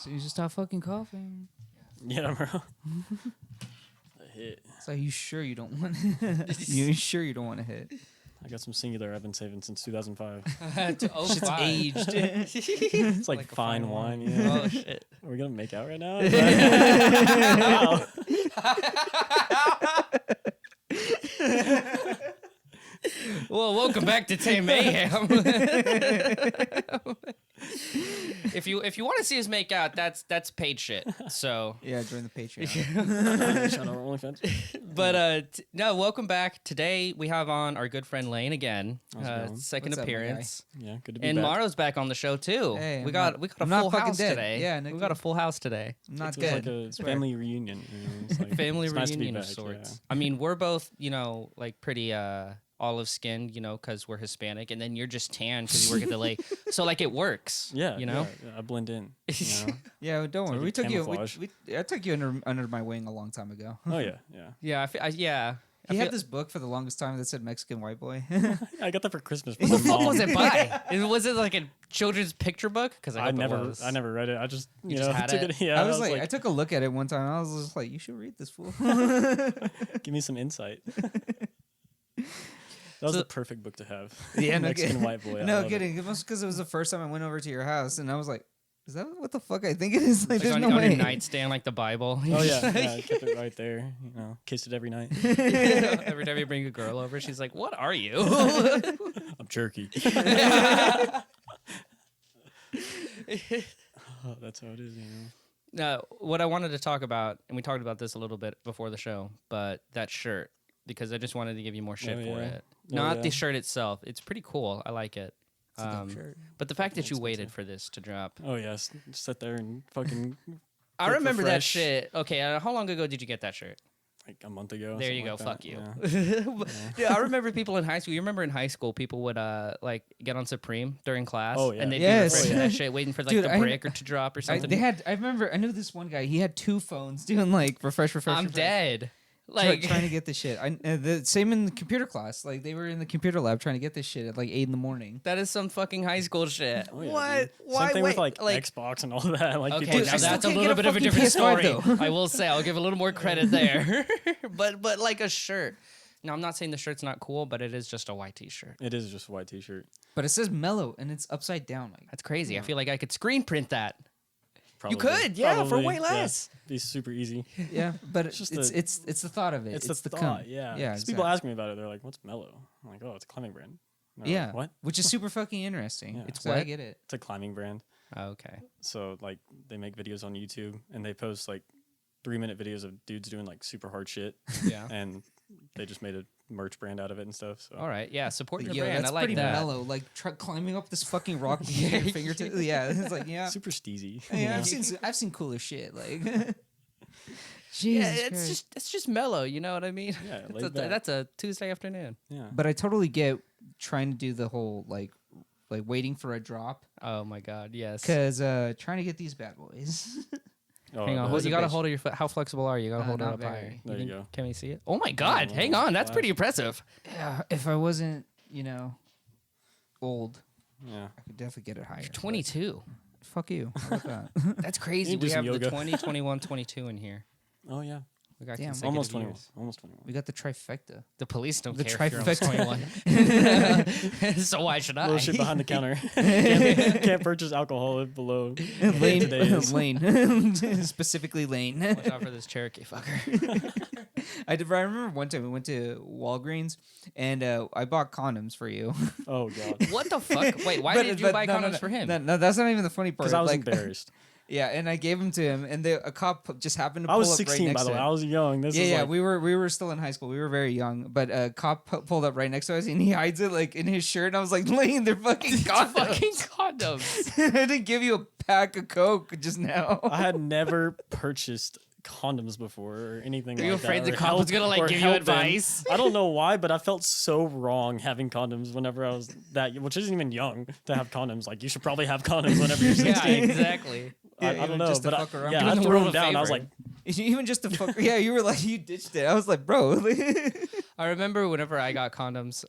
So you just stop fucking coughing. Yeah, bro. A hit. It's like, you sure you don't want you sure you don't want to hit? I got some singular I've been saving since 2005. Shit's aged. It's like fine wine. Yeah. Oh shit. Are we gonna make out right now? Wow. Well, welcome back to Tame Mayhem. If you want to see us make out, that's paid shit. So Yeah, during the Patreon. Shout out OnlyFans. but no, welcome back. Today we have on our good friend Lane again. How's it going? Second What's up, my appearance. Yeah, good to be And back. Mauro's back on the show too. Hey, we I'm got not- a I'm not full fucking house dead. today. Yeah, no we got a full house today. I'm not It's good. like a I swear. family reunion. You know? It's like, Family it's nice to be reunion of back, sorts. yeah. I mean, we're both, like pretty olive skinned, because we're Hispanic, and then you're just tan because you work at the lake. So like it works. Yeah, Yeah, I blend in. You know? Yeah, don't worry. like We a took you. camouflage. I took you under my wing a long time ago. Oh yeah, yeah. Yeah, yeah. He had this book for the longest time that said Mexican white boy. I got that for Christmas. What the fuck was it by? Was it like a children's picture book? Because I never read it. I just just had took it? it. Yeah, I was like, I took a look at it one time. And I was just like, you should read this fool. give me some insight. That was the perfect book to have. Yeah, no Mexican kidding. white boy. I No love it. kidding. It was because it was the first time I went over to your house, and I was like, "Is that what the fuck I think it is?" Like, Like there's on, no on way. your nightstand, like the Bible. Oh yeah, I kept it right there. Kissed it every night. Every time you bring a girl over, she's like, "What are you?" I'm jerky. Oh, that's how it is. Now, what I wanted to talk about, and we talked about this a little bit before the show, but that shirt, because I just wanted to give you more shit Oh, for yeah. it. Oh, Not yeah. the shirt itself. It's pretty cool. I like it. It's a dope shirt. But the fact that you Expensive. waited for this to drop. Oh yeah, sit there and fucking I Look for remember that fresh. shit. Okay, how long ago did you get that shirt? like a month ago. There you go. something like Fuck that. you. Yeah. Yeah, I remember people in high school. You remember in high school, people would like get on Supreme during class. Oh, yeah. And they'd Yes. be refreshing that shit, waiting for like Dude, the I- break or to drop or something. I remember. I knew this one guy. He had 2 phones doing like refresh. I'm refresh. dead. Like Like trying to get this shit. The same in the computer class. Like they were in the computer lab trying to get this shit at like 8 in the morning. that is some fucking high school shit. Oh, yeah, What? dude. Why? Same thing Wait, with like, like Xbox and all that. Like okay, people Dude, now I just- still that's a can't little get bit a of a fucking different PS5 story. though. I will say, I'll give a little more credit there. but like a shirt. Now, I'm not saying the shirt's not cool, but it is just a white t-shirt. It is just a white T-shirt. But it says mellow and it's upside down. Like That's crazy. I feel like I could screen print that. Probably. You could, yeah, for way Yeah. less. Be super easy. yeah, but It's it's just it's the thought of it. It's, It's the the thought. cum. Yeah. Yeah. 'Cause people exactly. ask me about it. They're like, "What's Mellow?" I'm like, "Oh, it's a climbing brand." And they're Yeah. like, what? Which is super fucking interesting. Yeah. It's So why I that- get it. It's a climbing brand. Okay. So like they make videos on YouTube and they post like 3-minute videos of dudes doing like super hard shit, Yeah. and they just made a merch brand out of it and stuff. So All right. Yeah. Support your Yo, brand. that's I like pretty that. mellow. Like climbing up this fucking rock with your fingertips. Yeah, it's like yeah. super steezy. you Yeah, know? I've seen cooler shit. Like, Yeah, Jesus it's Christ. just mellow. You know what I mean? Yeah, That's laid a, back. that's a Tuesday afternoon. Yeah. But I totally get trying to do the whole like waiting for a drop Oh my God. Yes. because trying to get these bad boys. Oh, Hang on. that's- You got to bitch. hold your foot. How flexible are you? You got to hold it not up very. higher. There you think- go. Can we see it? Oh my God. no, Hang no, on. That's flash. pretty impressive. Yeah, if I wasn't, old, Yeah. I could definitely get it higher. You're 22. but Fuck you. How about that? That's crazy. You do We some have the yoga. 20, 21, 22 in here. Oh yeah. We got Damn. consecutive Almost 21. years. Almost 21. We got the trifecta. The police don't The care if you're almost trifecta. 21. So why should I? Little shit behind the counter. can't purchase alcohol below today's. Lane. Specifically Lane. Watch out for this Cherokee fucker. I remember one time we went to Walgreens and I bought condoms for you. Oh god. What the fuck? Wait, why But- did you but buy no, condoms no, for him? No, that's not even the funny part. Because I was like, embarrassed. Yeah, and I gave them to him, and a cop just happened to I pull was up 16 right next by the to way. him. I was young. This Yeah, is yeah, like, we were still in high school. We were very young, but a cop pulled up right next to us, and he hides it like in his shirt. And I was like, Lane, they're fucking condoms. Fucking condoms. I didn't give you a pack of Coke just now. I had never purchased condoms before or anything Are you like afraid that. the or cop was help- gonna like or give you help them. advice? I don't know why, but I felt so wrong having condoms whenever I was that, which isn't even young to have condoms. Like you should probably have condoms whenever you're 16. Yeah, exactly. Yeah, I don't even know, just to but fuck around. yeah, Giving I the threw world them a down. I was favor. like, Even just to fuck. Yeah, you were like, you ditched it. I was like, bro. I remember whenever I got condoms,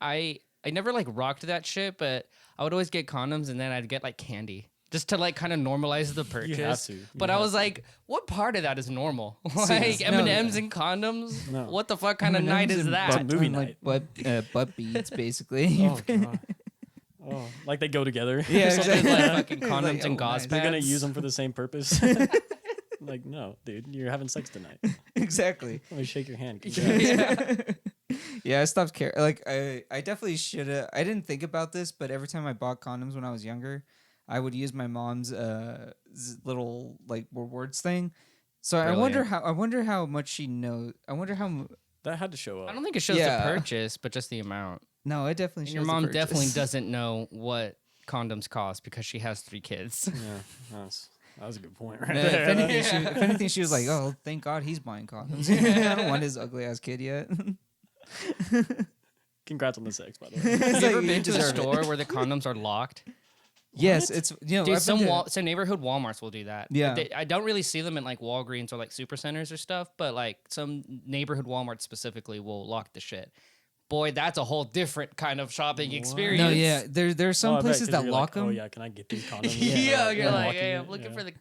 I never like rocked that shit, but I would always get condoms and then I'd get like candy. just to like kind of normalize the purchase. You have to. But I was like, what part of that is normal? Like no, M&Ms and condoms? No. What the fuck kind of night is that? But movie like night. butt beads, basically. Oh god. Oh, like they go together. Yeah, Or something. exactly. Like fucking Like, condoms and oh, gauze nice. They're gonna pads. use them for the same purpose. Like, no, dude, you're having sex tonight. Exactly. Let me shake your hand. Congrats. Yeah, I stopped caring. Like, I definitely should have. I didn't think about this, but every time I bought condoms when I was younger, I would use my mom's little like rewards thing. So I wonder how much she knows. I wonder how. That had to show up. I don't think it shows Yeah. the purchase, but just the amount. No, it definitely. And Shows your the mom purchase. definitely doesn't know what condoms cost because she has 3 kids. Yeah, that was a good point right Yeah, there. if anything, she was like, "Oh, thank God he's buying condoms. I don't want his ugly ass kid yet." Congrats on the sex, by the way. It's Have you like, ever you been to a deserve it. store where the condoms are locked? Yes, What? it's Dude, I've some been to- some neighborhood Walmarts will do that. Yeah. I don't really see them in like Walgreens or like super centers or stuff, but like some neighborhood Walmarts specifically will lock the shit. Boy, that's a whole different kind of shopping What? experience. No, yeah, there's some Oh, I bet, places 'cause that you're lock like, them. Oh yeah, can I get these condoms? Yeah, you're like, unlocking hey, it, I'm looking yeah. for the.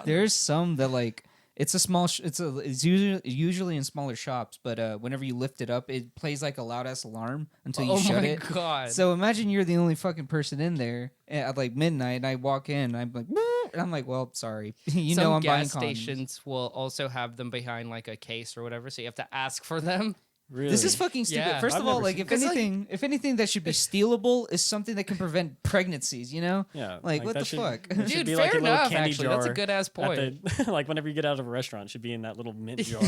There's some that like it's a small. It's usually in smaller shops, but whenever you lift it up, it plays like a loud ass alarm until you Oh shut my it. god! So imagine you're the only fucking person in there at like midnight, and I walk in, and I'm like, "Boop," and I'm like, well, sorry, you some know I'm buying gas condoms. stations will also have them behind like a case or whatever, so you have to ask for them. Really? This is fucking stupid. Yeah. First I've of all, never like seen- if 'Cause, like- anything that should be stealable is something that can prevent pregnancies. You know, Yeah. like what that the should- fuck? it should Dude, be fair like a little enough. candy Actually, that's a jar good ass at point. the- like whenever you get out of a restaurant, it should be in that little mint jar.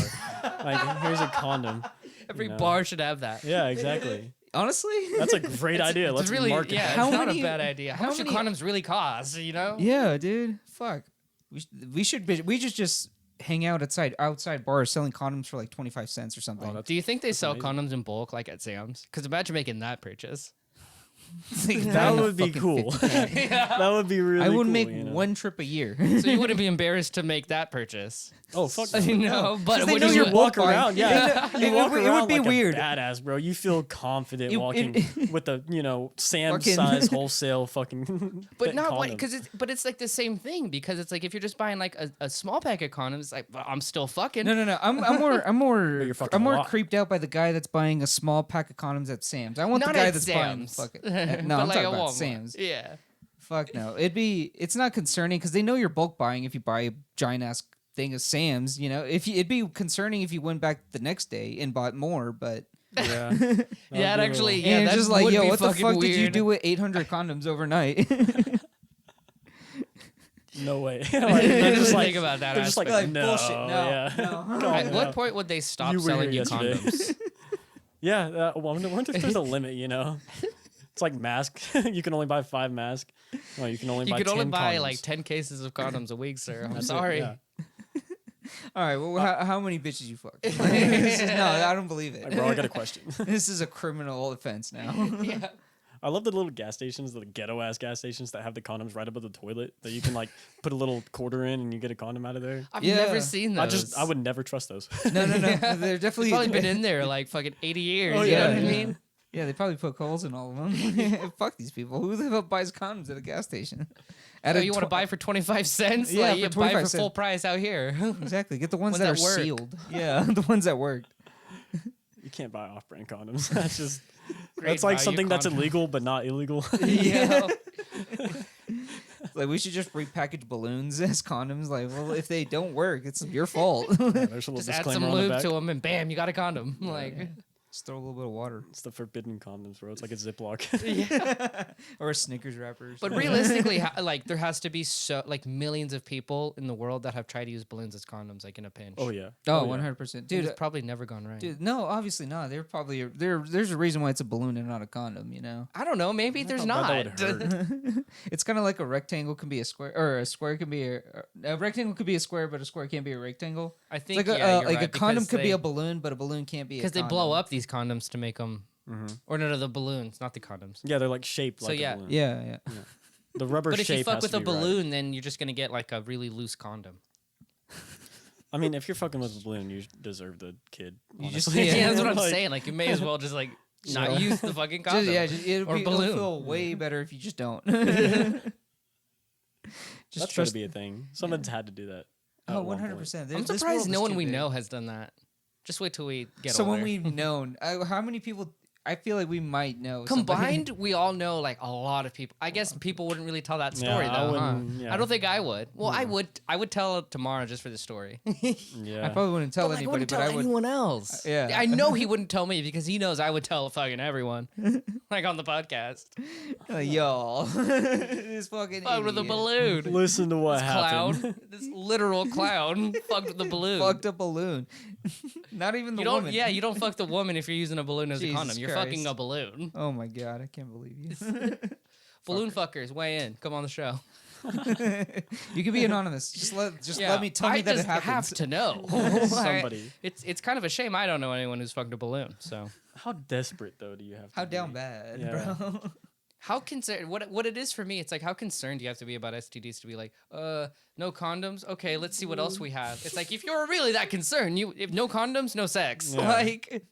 Like, here's a condom. Every know. bar should have that. Yeah, exactly. Honestly, That's a great idea. Let's It's really, market yeah, that. How it's not many- a bad idea. How how much do many- condoms really cost? You know? yeah, dude. Fuck. We just hang out outside bars selling condoms for like 25 cents or something. Oh, that's- Do you think they sell amazing. condoms in bulk like at Sam's? Because imagine making that purchase. Like, That buying a would be fucking cool. 50 That would be really I would cool, make you know? one trip a year. So you wouldn't be embarrassed to make that purchase. Oh, fuck You no. know, but they would know you you're would- bulk Walk around, buying. yeah. It You walk would around be like weird. a badass, bro. You feel confident It- walking with the, Sam's Fucking- size wholesale fucking. But thick not condom. because it's like the same thing because it's like if you're just buying like a small pack of condoms, it's like well, I'm still fucking. No. I'm you're fucking more locked. creeped out by the guy that's buying a small pack of condoms at Sam's. I want Not the guy at that's Sam's. buying fucking. But No, I'm like talking a about Walmart. Sam's. Yeah. Fuck no. It's not concerning because they know you're bulk buying if you buy a giant ass thing of Sam's. You know, it'd be concerning if you went back the next day and bought more, but. Yeah. Yeah, it actually. And Yeah, it's that just like, would yo, be what the fucking fuck did you weird. do with 800 condoms overnight? No way. I Like, didn't they're just think like, about that they're just like, Like, no, bullshit. No, yeah. no. Come At on what now. point would they stop You were selling here you yesterday. condoms? Yeah, well, I wonder if there's a limit, It's like mask. You can only buy 5 masks. Well, you can only You buy could 10 only buy condoms. like 10 cases of condoms a week, sir. I'm That's it, sorry. yeah. All right, well, how many bitches you fucked? No, I don't believe it. Like, bro, I got a question. This is a criminal offense now. Yeah. I love the little gas stations, the ghetto ass gas stations that have the condoms right above the toilet that you can like put a little quarter in and you get a condom out of there. I've Yeah. never seen those. I would never trust those. No. Yeah. They're definitely. They've probably been in there like fucking 80 years. Oh, you yeah, know what I yeah. mean? Yeah, they probably put holes in all of them. Fuck these people. Who the hell buys condoms at a gas station? At Oh, a you want to tw- buy for 25 cents? Yeah, Like, for you buy 25 for cents. full price out here. Exactly. Get the ones Ones that are that work. sealed. Yeah, the ones that work. You can't buy off-brand condoms. That's just Great that's like value something that's condom. illegal but not illegal. Yeah. Like we should just repackage balloons as condoms. Like, well, if they don't work, it's your fault. Yeah, there's a little Just add disclaimer some on the lube back. to them and bam, you got a condom. Like, Just throw a little bit of water It's the forbidden condoms, bro. It's like a Ziploc. or a Snickers wrapper. or but something. realistically, like there has to be so like millions of people in the world that have tried to use balloons as condoms, like in a pinch. Oh yeah. Oh, yeah. 100%, Dude, dude. it's probably never gone right. Dude, no, obviously not. They're probably there's a reason why it's a balloon and not a condom. You know, I don't know. Maybe there's how bad not. that would hurt. it's kind of like a rectangle can be a square, or a square can be a rectangle could be a square, but a square can't be a rectangle. I It's think like a yeah, you're like a right, condom because could be they- a balloon, but a balloon can't be because a they blow condom. up these condoms to make them, Mhm. or no, the balloons, not the condoms. Yeah, they're like shaped So, like yeah. a balloon. Yeah. The rubber But if shape you fuck has with to a be right. balloon, then you're just gonna get like a really loose condom. I mean, if you're fucking with a balloon, you deserve the kid. You just- honestly. Yeah, Yeah, that's what I'm Like, saying. Like you may as well just like not Sure. use the fucking condom. It'll Or it'll balloon. feel way better if you just don't. That's got to be a thing. Someone's had to do that. Oh, 100%. I'm surprised no one we know has done that. Just wait till we get older. Someone we've known. How many people? I feel like we might know. Combined, we all know like a lot of people. I guess people wouldn't really tell that story though, huh? Yeah. I don't think I would. Well, I would tell it tomorrow just for the story. Yeah. I probably wouldn't tell But, like, anybody, wouldn't but tell I would. anyone else. Yeah. I know he wouldn't tell me because he knows I would tell fucking everyone, like on the podcast. Y'all, this fucking Fucked with a idiot. balloon. Listen to what happened. Clown, this literal clown, fucked with the balloon. Fucked a balloon. Not even the You don't. woman. Yeah, you don't fuck the woman if you're using a balloon as a Jesus condom. You're Christ. fucking a balloon. Oh my god, I can't believe you. Balloon fuckers, weigh in. Come on the show. You can be anonymous. Just let me tell me that it I happens. have to know. Somebody. It's kind of a shame I don't know anyone who's fucked a balloon. So How desperate though do you have to How be? down bad, Yeah. bro. how concerned? What it is for me? It's like how concerned do you have to be about STDs to be like, no condoms. Okay, let's see what else we have. It's like if you're really that concerned, if no condoms, no sex. Yeah. Like,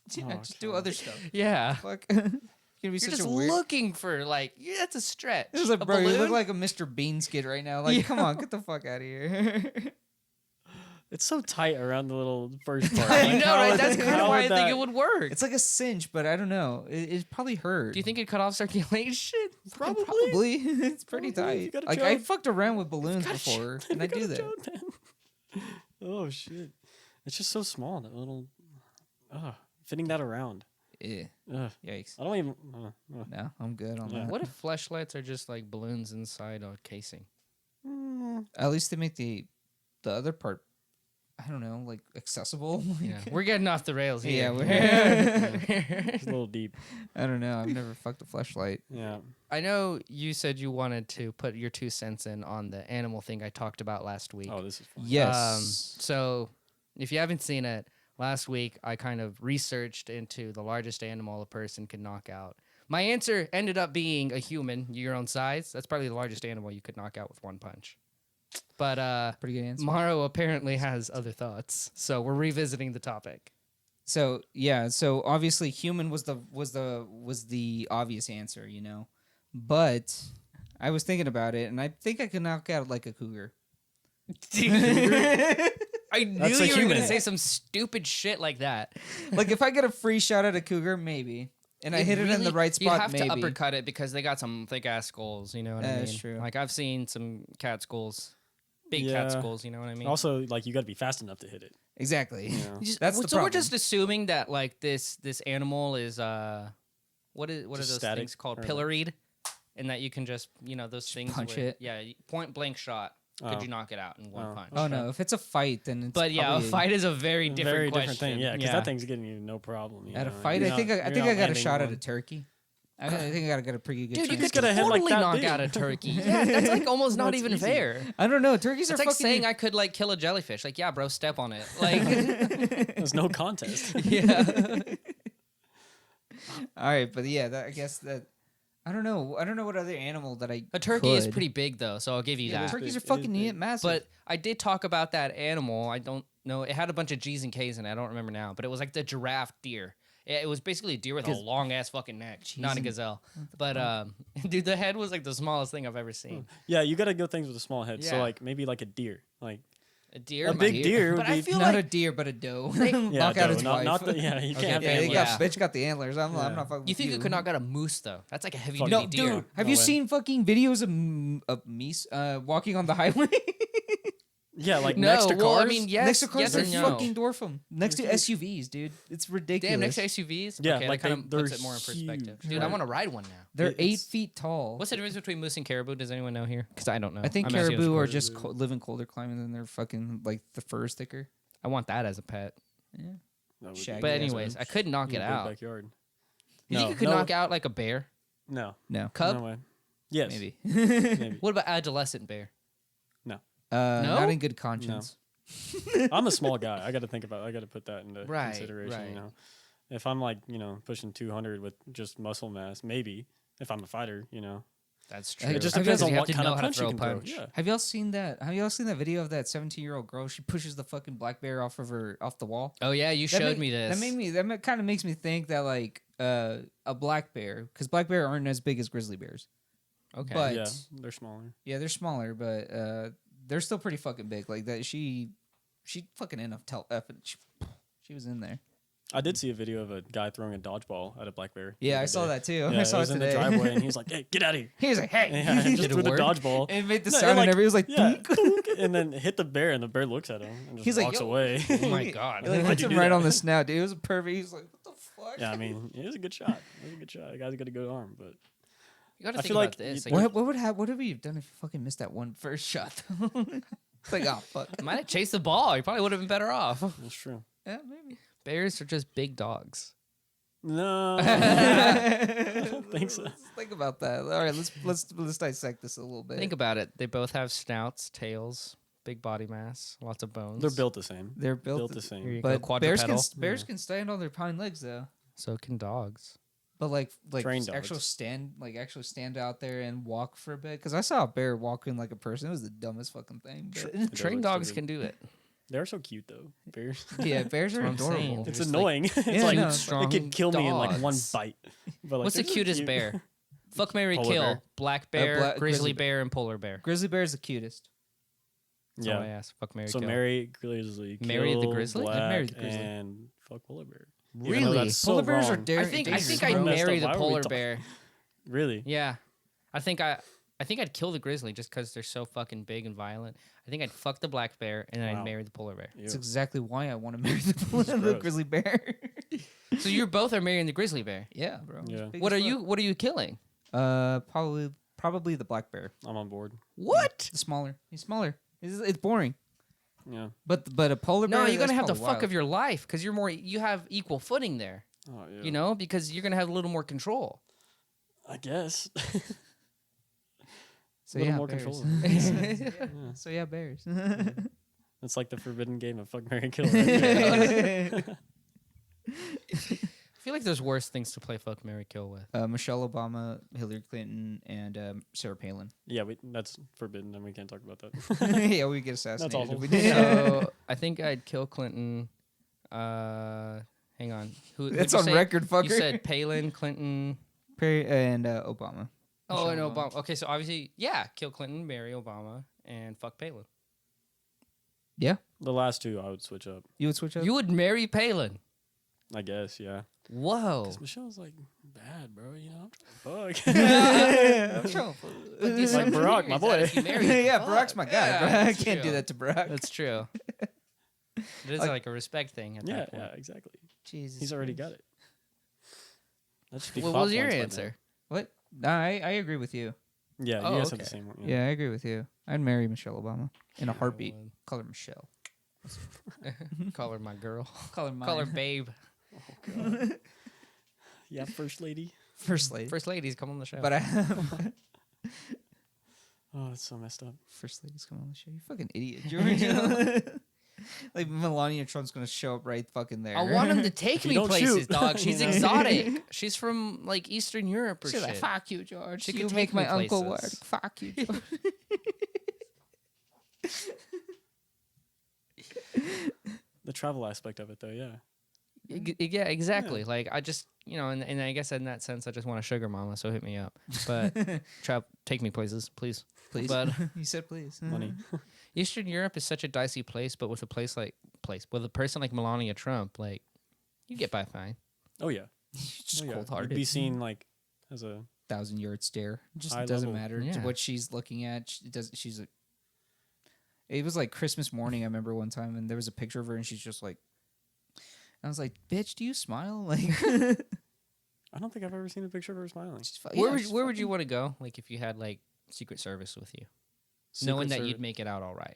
Just do other stuff. yeah. Fuck. You're gonna be You're such just a weird. looking for like, yeah, that's a stretch. This is like, a bro, you balloon? look like a Mr. Bean skit right now. Like, Yeah. come on, get the fuck out of here. It's so tight around the little first part. I Like, know, how right? would- That's kind how of why I would think that- it would work. It's like a cinch, but I don't know. It probably hurt. Do you think it cut off circulation? Probably. Probably. It's pretty Probably. You tight. gotta Like I joke. fucked around with balloons before, and I You do gotta that. joke, man. Oh shit! It's just so small. That little, fitting that around. Yeah. Ugh. Yikes. I don't even. No, I'm good on Yeah. that. What if fleshlights are just like balloons inside a casing? At least they make the other part, I don't know, like accessible. Yeah, we're getting off the rails Yeah, here. It's a little deep. I don't know. I've never fucked a fleshlight. Yeah. I know you said you wanted to put your 2 cents in on the animal thing I talked about last week. Oh, this is fun. Yes. So if you haven't seen it, last week I kind of researched into the largest animal a person could knock out. My answer ended up being a human, your own size. That's probably the largest animal you could knock out with one punch. But Pretty good answer. Mauro apparently has other thoughts, so we're revisiting the topic. So yeah, so obviously human was the obvious answer, you know, but I was thinking about it, and I think I could knock out like a cougar. I knew That's a you were human. gonna say some stupid shit like that. Like if I get a free shot at a cougar, maybe, and I hit it in the right spot, You have maybe. to uppercut it because they got some thick ass skulls. You know what I mean? That's true. Like I've seen some cat skulls, big Yeah. cat skulls. You know what I mean? Also, like you got to be fast enough to hit it. Exactly. You know? That's the so problem. we're just assuming that like this animal is what are Just those static, things called? or what? Pilloried, and that you can just those things punch where- it. Yeah, point blank shot. Oh. Could you knock it out in one Oh. punch? Oh no, if it's a fight, then it's. But yeah, a probably fight is a very different question. thing. Yeah, because that thing's getting you no problem. You At a know, fight, you're I think not- I you're think not I got a landing shot at one. a turkey. I think I got a pretty good Dude, you chance. could got a head like totally that knock big. out a turkey. Yeah, that's like almost not That's even easy. fair. I don't know. Turkeys It's are like fucking. saying I could like kill a jellyfish. Like, yeah, bro, step on it. Like, There's no contest. yeah. All right, but yeah, I guess that. I don't know. I don't know what other animal that I. A turkey is could. pretty big though, so I'll give you Yeah, that. turkeys are It is fucking big. massive. But I did talk about that animal. I don't know. It had a bunch of G's and K's in it. I don't remember now, but it was like the giraffe deer. It was basically a deer with a long ass fucking neck, not a and- gazelle. But dude, the head was like the smallest thing I've ever seen. Yeah, you got to go things with a small head. So Yeah. like maybe like a deer. Like A deer, a my big deer would But I be feel not like a deer, but a doe. yeah, knock out no, its not, wife. not the, yeah, you Okay, can't have yeah, they animals. got bitch got the antlers. I'm Yeah. not fucking. you think with you could knock out a moose though? That's like a heavy duty No, deer. dude. Have No you way. seen fucking videos of meese walking on the highway? Yeah, like No, next to cars. well, I mean, yes, next to cars, yes they and no. fucking dwarf them. Next to SUVs, dude. It's ridiculous. Damn, next to SUVs. Yeah, okay, like that kind of they're puts it more in perspective. huge, Dude, I right. want to ride one now. They're It's- 8 feet tall. What's the difference between moose and caribou? Does anyone know here? Because I don't know. I think I'm asking caribou as are a- just live in colder climates and they're fucking like the fur is thicker. I want that as a pet. Yeah. That would Shaggy be But Yeah, anyways, I could knock in it a big out. Backyard. You think you could knock out like a bear? No, No. Cub? no way. Yes, Maybe. maybe. What about adolescent bear? No, No? Not in good conscience. I'm a small guy. I got to think about. I got to put that into Right, consideration. right. You know, if I'm like pushing 200 with just muscle mass, maybe. If I'm a fighter, That's It just I depends guess on you have what to kind know of how to punch throw you a can throw. punch. Yeah. Have y'all seen that? Have y'all seen that video of that 17-year-old girl? She pushes the fucking black bear off the wall. Oh yeah, you That showed ma- me this. That kind of makes me think that like a black bear, because black bear aren't as big as grizzly bears. Okay. But Yeah, they're smaller. yeah, they're smaller, but they're still pretty fucking big. Like that, she fucking enough. She was in there. I did see a video of a guy throwing a dodgeball at a black bear. the Yeah, I other saw day. that too. Yeah, I saw was it in today. the driveway, and he was like, "Hey, get out of here!" He was like, "Hey," Yeah, and just Did it threw the work? dodgeball. and it made the No, sound, and everybody was like, yeah, "Dunk." dunk, and then hit the bear, and the bear looks at him and just He's like, walks "Yo." away. Oh my god. It, like, Why'd hits you him do right that? on the snout, dude. It was perfect. He was like, "What the fuck?" Yeah, I mean, it was a good shot. It was a good shot. The guy's got a good arm, but You got to I think feel about like this. you- Like, What would have you done if you fucking missed that one first shot? It's like, oh fuck. might have chased the ball. You probably would have been better off. that's true. Yeah, maybe. Bears are just big dogs. No, I don't think so. Let's think about that. All right, let's dissect this a little bit. Think about it. They both have snouts, tails, big body mass, lots of bones. They're built the same. They're Built built, the Here same. you go. but bears Quadrupedal. can stand on their hind legs though. So can dogs. But like Trained actual dogs. stand out there and walk for a bit. Because I saw a bear walking like a person. It was the dumbest fucking thing. but- Trained look dogs stupid. can do it. They're so cute though. Bears. yeah, bears are That's what I'm saying. adorable. They're It's just annoying. It's Yeah, like no, strong it could kill me in like one dogs. bite. But like, What's the they're so cutest cute. bear? Fuck, marry, Polar kill. bear. Black bear, grizzly grizzly bear. bear, and polar bear. Grizzly bear is the cutest. That's all I Yeah. asked. Fuck, marry, So kill. marry grizzly. Marry the kill grizzly? Black, I'd marry the grizzly. And fuck polar bear. Even though Really? that's so Polar bears are wrong. dare- I think dangerous, I'd bro. Messed marry up. the Why are we polar talking- bear. Really? Yeah, I think I'd kill the grizzly just because they're so fucking big and violent. I think I'd fuck the black bear and then Wow. I'd marry the polar bear. That's Ew. exactly why I want to marry the gross. grizzly bear. So you both are marrying the grizzly bear. yeah, bro. It's Yeah. big What as are fuck. you? What are you killing? Probably the black bear. I'm on board. What? The smaller. He's smaller. It's boring. Yeah. But a polar bear. No, you're gonna that's have the probably fuck wild. of your life because you have equal footing there. Oh yeah. You know, because you're gonna have a little more control. I guess. So little yeah, more bears. control. Yeah. So yeah, bears. It's like the forbidden game of fuck, marry, kill. Right? I feel like there's worse things to play fuck, marry, kill with. Michelle Obama, Hillary Clinton, and Sarah Palin. Yeah, that's forbidden, and we can't talk about that. yeah, we get assassinated. awful. if we did. So I think I'd kill Clinton. Hang on. Who'd That's you on say? record, fucker. You said Palin, Clinton. Perry and Obama. Oh, and Michelle Obama. Okay, so obviously, yeah, kill Clinton, marry Obama, and fuck Palin. Yeah, The last two, I would switch up. you would switch up. You would marry Palin. I guess, yeah. Whoa. Because Michelle's like bad, bro. You know, I'm trying to fuck. I'm trying But these Like are Barack, my theories that boy. if you marry- yeah, fuck. Barack's my guy. Yeah, bro. I that's can't do true. that to Barack. That's true. It is like a respect thing at yeah, that point. yeah, exactly. Jesus, He's already got Christ. it. That should be What plot was your points by now. answer? What? No, I agree with you. Yeah, Oh, you guys have okay. the same one. Yeah, I agree with you. I'd marry Michelle Obama in a I heartbeat. would. Call her Michelle. Call her my girl. Call her mine. Call her babe. Yeah, first lady. First lady. First ladies, come on the show. But I Oh, that's so messed up. first ladies come on the show. You fucking idiot, George. Like Melania Trump's gonna show up right fucking there. I want him to take If you me don't places, shoot. dog. She's You know? exotic. She's from like Eastern Europe or She's shit. like, fuck you, George. She you could make take my me uncle work. places. Fuck you, George. The travel aspect of it, though, yeah. Yeah, exactly. Like I just, and I guess in that sense, I just want a sugar mama. So hit me up. But take me places, please. Please. But You said please. Money. Eastern Europe is such a dicey place. But with a with a person like Melania Trump, like you get by fine. Oh, yeah. Just Oh, yeah. cold You'd hearted. be seen, like, as a... 1,000-yard stare. It just High doesn't level. matter to Yeah. what she's looking at. She's like, it was like Christmas morning. I remember one time, and there was a picture of her, and she's just like, I was like, bitch, do you smile? Like, I don't think I've ever seen a picture of her smiling. Where would you want to go? Like if you had like Secret Service with you, knowing that Secret you'd make it out all right.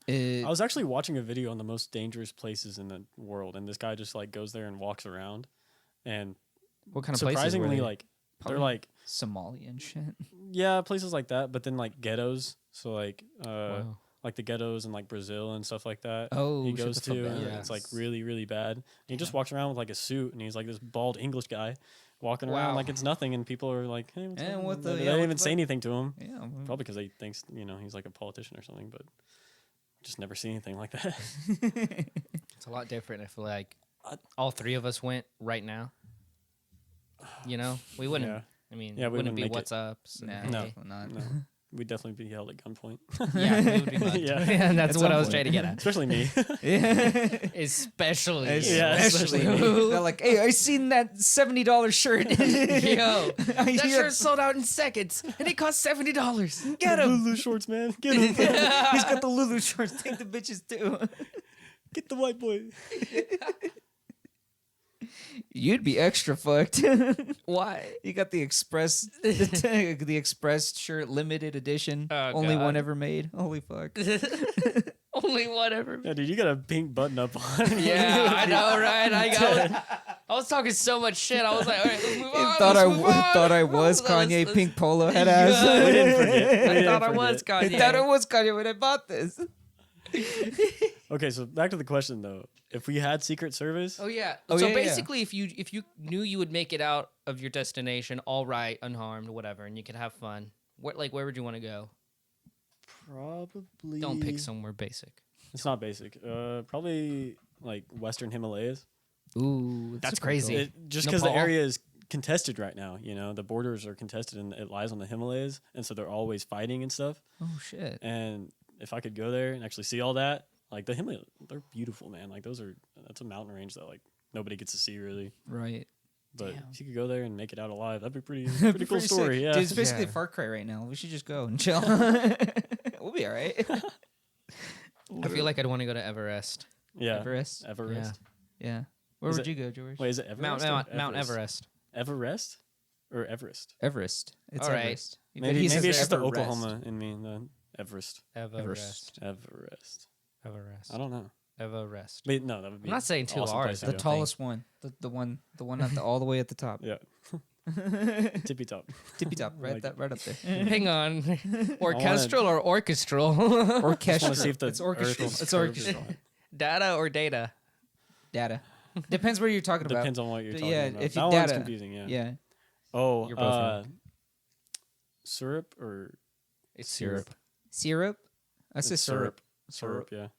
I was actually watching a video on the most dangerous places in the world, and this guy just like goes there and walks around, and What kind of places were surprisingly, they? like they're Probably like Somalia and shit. yeah, places like that, but then like ghettos, so like Wow. like the ghettos in like Brazil and stuff like that. Oh, he shut goes the fuck to, up. and Yeah. it's like really really bad. And he just walks around with like a suit, and he's like this bald English guy walking around Wow. like it's nothing, and people are like, hey, what's And up? what the- They yeah, don't what even the say fuck? anything to him, Yeah. probably because they thinks he's like a politician or something, but just never see anything like that. It's a lot different if like I- all three of us went right now. We wouldn't. Yeah. I mean, Yeah, it we wouldn't wouldn't be make what's it. up. So Nah, No. definitely not. No, we'd definitely be held at gunpoint. Yeah, it would be mugged. Yeah. And that's At what some I was point. trying to get at. Especially me. Yeah. Especially. Yeah, Especially. especially They're like, hey, I seen that $70 shirt. Yo, I that hear- shirt sold out in seconds, and it cost $70. Get him. Lulu shorts, man. Get him. He's got the Lulu shorts. Take the bitches too. Get the white boy. You'd be extra fucked. Why? You got the express, the express shirt, limited edition, Oh, only God. one ever made. Holy fuck! Only one ever. Yeah, dude, you got a pink button up on. Yeah, I know, right? I was talking so much shit. I was like, all right, let's move on. thought let's move on. thought I was Let's- Kanye. let's- Pink polo head ass. Yeah. We didn't forget. I thought I was I Kanye. thought it was Kanye when I bought this. Okay, so back to the question though. If we had Secret Service, Oh yeah. Oh, so yeah, yeah. basically, if you knew you would make it out of your destination all right, unharmed, whatever, and you could have fun, where would you want to go? probably Don't pick somewhere basic. It's not basic. Probably like Western Himalayas. Ooh, that's crazy. Just because the Nepal? area is contested right now. You know, the borders are contested and it lies on the Himalayas, and so they're always fighting and stuff. Oh shit! And if I could go there and actually see all that, like the Himalayas, they're beautiful, man. Like that's a mountain range that like nobody gets to see really. Right. But Damn. if you could go there and make it out alive, that'd be pretty Pretty cool sick. story. Yeah. Dude, it's basically Yeah. Far Cry right now. We should just go and chill. We'll be all right. I feel like I'd want to go to Everest. yeah. Everest. Everest. Yeah. Where Is would it- you go, George? Wait, is it Everest? Mount or Everest. Everest or Everest? Everest. It's All right. Everest. But Maybe he says it's just the Everest. Oklahoma in me. The Everest. Everest. Everest. Everest. I don't know. Everest. But no, that would be. I'm not saying too awesome hard. place to The go. tallest one. The one at the all the way at the top. Yeah. Tippy top. Tippy top. Right Like that right up there. Hang on. Orchestral or orchestral? Just want Orchestral. to see if the It's orchestral. Earth is It's curved or orchestral. not. Data or data? Data. Depends what you're talking about. Depends on what you're talking Yeah, about. if That you one's data. confusing. Yeah. Yeah. Oh, You're both wrong. syrup or It's syrup. Syrup. I say it's syrup. Syrup. Yeah. I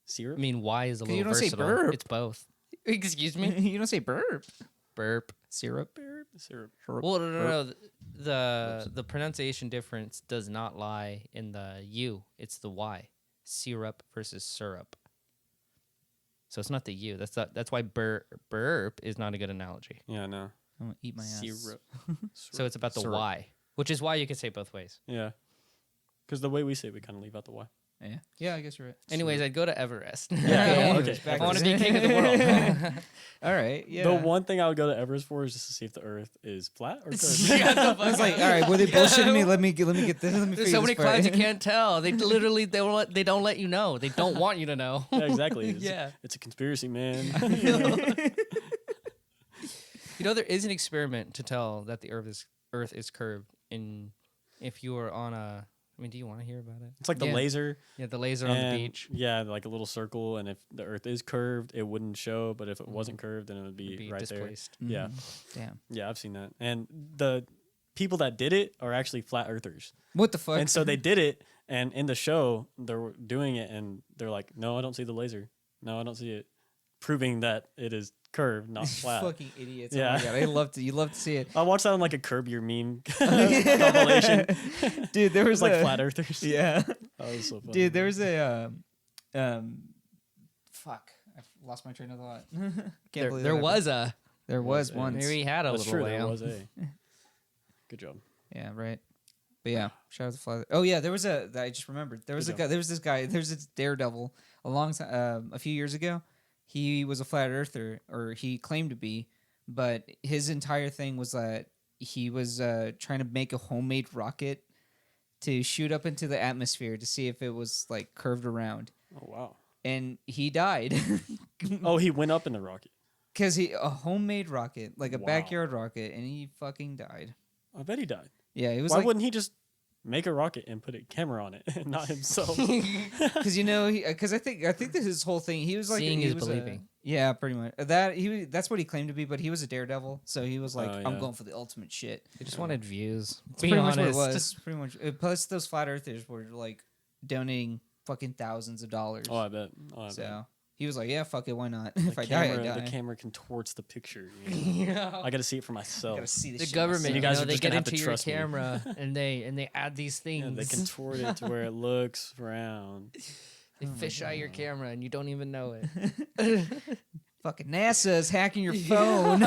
Syrup. mean, Y is a 'Cause you little don't say versatile. burp. It's both. Excuse me? You don't say burp. Burp. Syrup. Syrup. Well, no. The pronunciation difference does not lie in the U. It's the Y. Syrup versus syrup. So it's not the U. That's why burp is not a good analogy. Yeah. No. I'm gonna eat my ass. Syrup. So it's about the Syrup. Y, which is why you could say it both ways. Yeah. Because the way we say it, we kind of leave out the Y. Yeah. Yeah, I guess you're right. Anyways, I'd go to Everest. Yeah, okay. I want to be king of the world. All right. Yeah. The one thing I would go to Everest for is just to see if the Earth is flat or curved. I was like, all right, were they bullshitting me? Let me get this. Let me There's figure so many this part. clouds you can't tell. They literally they don't let you know. They don't want you to know. Yeah, exactly. Yeah. It's a conspiracy, man. You know, there is an experiment to tell that the Earth is curved. If you were on a, I mean, do you want to hear about it? It's like the Yeah. laser. Yeah, the laser on the and- beach Yeah, like a little circle, and if the Earth is curved, it wouldn't show. But if it wasn't curved, then it would be, would be right displaced. Yeah. Damn. there. Yeah, I've seen that. And the people that did it are actually flat earthers, What the fuck? and so they did it. And in the show, they're doing it, and they're like, "No, I don't see the laser. No, I don't see it," proving that it is curved, not flat. fucking idiots. Yeah. Oh my god, I love to. You love to see it, I watched that on like a Curb Your Meme compilation. dude. There It was was like a, flat earthers. Yeah, That was so funny. dude. There was a fuck. I lost my train of thought. Can't believe There that was a. There was a- once. Maybe he had a That's little true. There lamb. was a. Good job. Yeah, right. But yeah, shout out to Fly. Oh yeah, there was I just remembered. There was Good a guy. There was this guy. There was this daredevil a long time, a few years ago. He was a flat earther, or he claimed to be, but his entire thing was that he was trying to make a homemade rocket to shoot up into the atmosphere to see if it was like curved around, Oh wow. and he died. Oh, he went up in the rocket. Because a homemade rocket, like a Wow. backyard rocket, and he fucking died. I bet he died. Yeah, it was Why like wouldn't he just make a rocket and put a camera on it and not himself? because because I think this his whole thing. He was like Seeing he is was believing. Yeah, pretty much that's what he claimed to be. But he was a daredevil, so he was like, Oh, I'm yeah. going for the ultimate shit. They just wanted views. That's Be pretty much honest. what it was. Pretty much. Plus, those flat earthers were like donating fucking thousands of dollars. Oh, I bet. Oh, I bet. So He was like, "Yeah, fuck it, why not? The If I die, I camera, die." the camera contorts the picture. You know? Yeah. I got to see it for myself. Gotta see this The shit government, myself. You guys are they just get gonna have to into your trust me. camera and they add these Yeah, things. they contort it to where it looks round. They fish out your camera and you don't even know it. Fucking NASA's hacking your phone.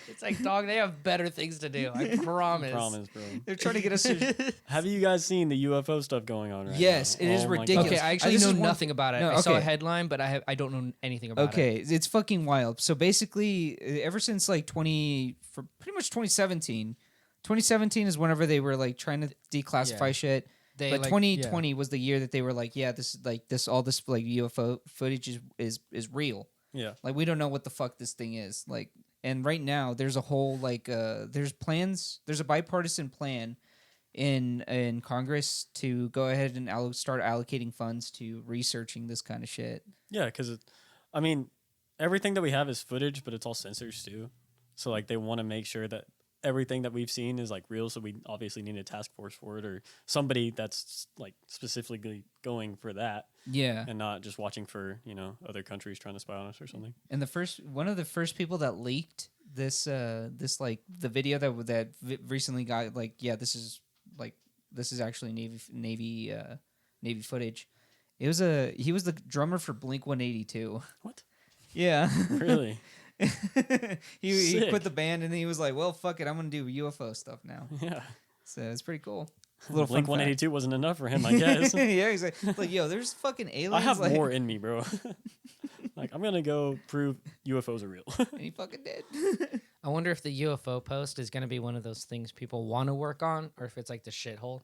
It's like, dog, they have better things to do. I promise. Promise, bro. They're trying to get us to. Have you guys seen the UFO stuff going on right Yes, now? it is Oh my ridiculous. God. Okay, I actually This know is one- nothing about it. No, I saw a okay. headline, but I don't know anything about it. Okay, it's fucking wild. So basically, ever since like for pretty much 2017, 2017 is whenever they were like trying to declassify Yeah. shit. They, But like, 2020 was the year that they were like, yeah, this is like all this like UFO footage is real. Yeah. Like we don't know what the fuck this thing is. Like, and right now there's a whole like there's a bipartisan plan in Congress to go ahead and start allocating funds to researching this kind of shit. Yeah, because I mean, everything that we have is footage, but it's all sensors too. So like they want to make sure that everything that we've seen is like real. So we obviously need a task force for it or somebody that's like specifically going for that Yeah. and not just watching for, other countries trying to spy on us or something. And one of the first people that leaked this like the video that recently got like, yeah, this is actually Navy footage. He was the drummer for Blink 182. What? Yeah. Really? he Sick. quit the band and then he was like, well, fuck it, I'm gonna do UFO stuff now. Yeah. So it's pretty cool. A little Blink fun fact. 182 wasn't enough for him, I guess. Yeah, he's like, yo, there's fucking aliens. I have like, more in me, bro. Like, I'm going to go prove UFOs are real. And he fucking did. I wonder if the UFO post is going to be one of those things people want to work on, or if it's like the shithole.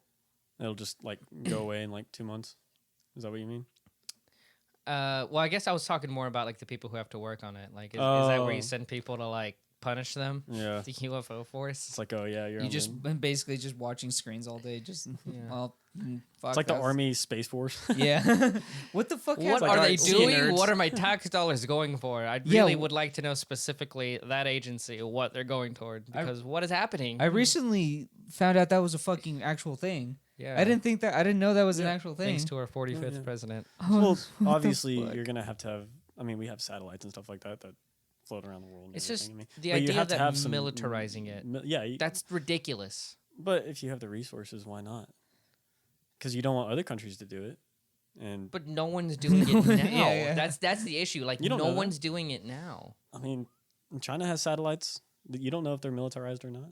It'll just, like, go away in, like, 2 months. Is that what you mean? Well, I guess I was talking more about like the people who have to work on it. Like, is that where Oh. you send people to like punish them? Yeah. The UFO force. It's like, oh, yeah, you're You on just the- basically just watching screens all day. Just well, fuck, It's like the that's- Army Space Force. Yeah. What the fuck? What happened? are like, they alright, see you, doing? nerds. What are my tax dollars going for? I Yeah, really would like to know specifically that agency what they're going toward because what is happening? I recently found out that was a fucking actual thing. yeah, I didn't know that was an Yeah. actual thing. Thanks to our 45th yeah. president. Oh, Well, what the obviously, fuck? you're going to have, I mean, we have satellites and stuff like that float around the world. And It's everything. just I mean, the but you idea have to that have some militarizing it. Yeah. That's ridiculous. But if you have the resources, why not? Because you don't want other countries to do it. And But no one's doing it now. Yeah. That's the issue. Like You don't no know that. one's doing it now. I mean, China has satellites. You don't know if they're militarized or not.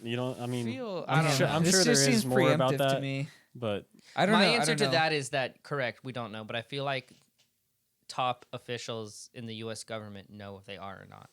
You don't. I mean, I I'm don't sure, know. I'm This sure there just is seems more about preemptive that. to me. But I don't My know. I answer don't to know. that is that correct. We don't know, but I feel like top officials in the U.S. government know if they are or not.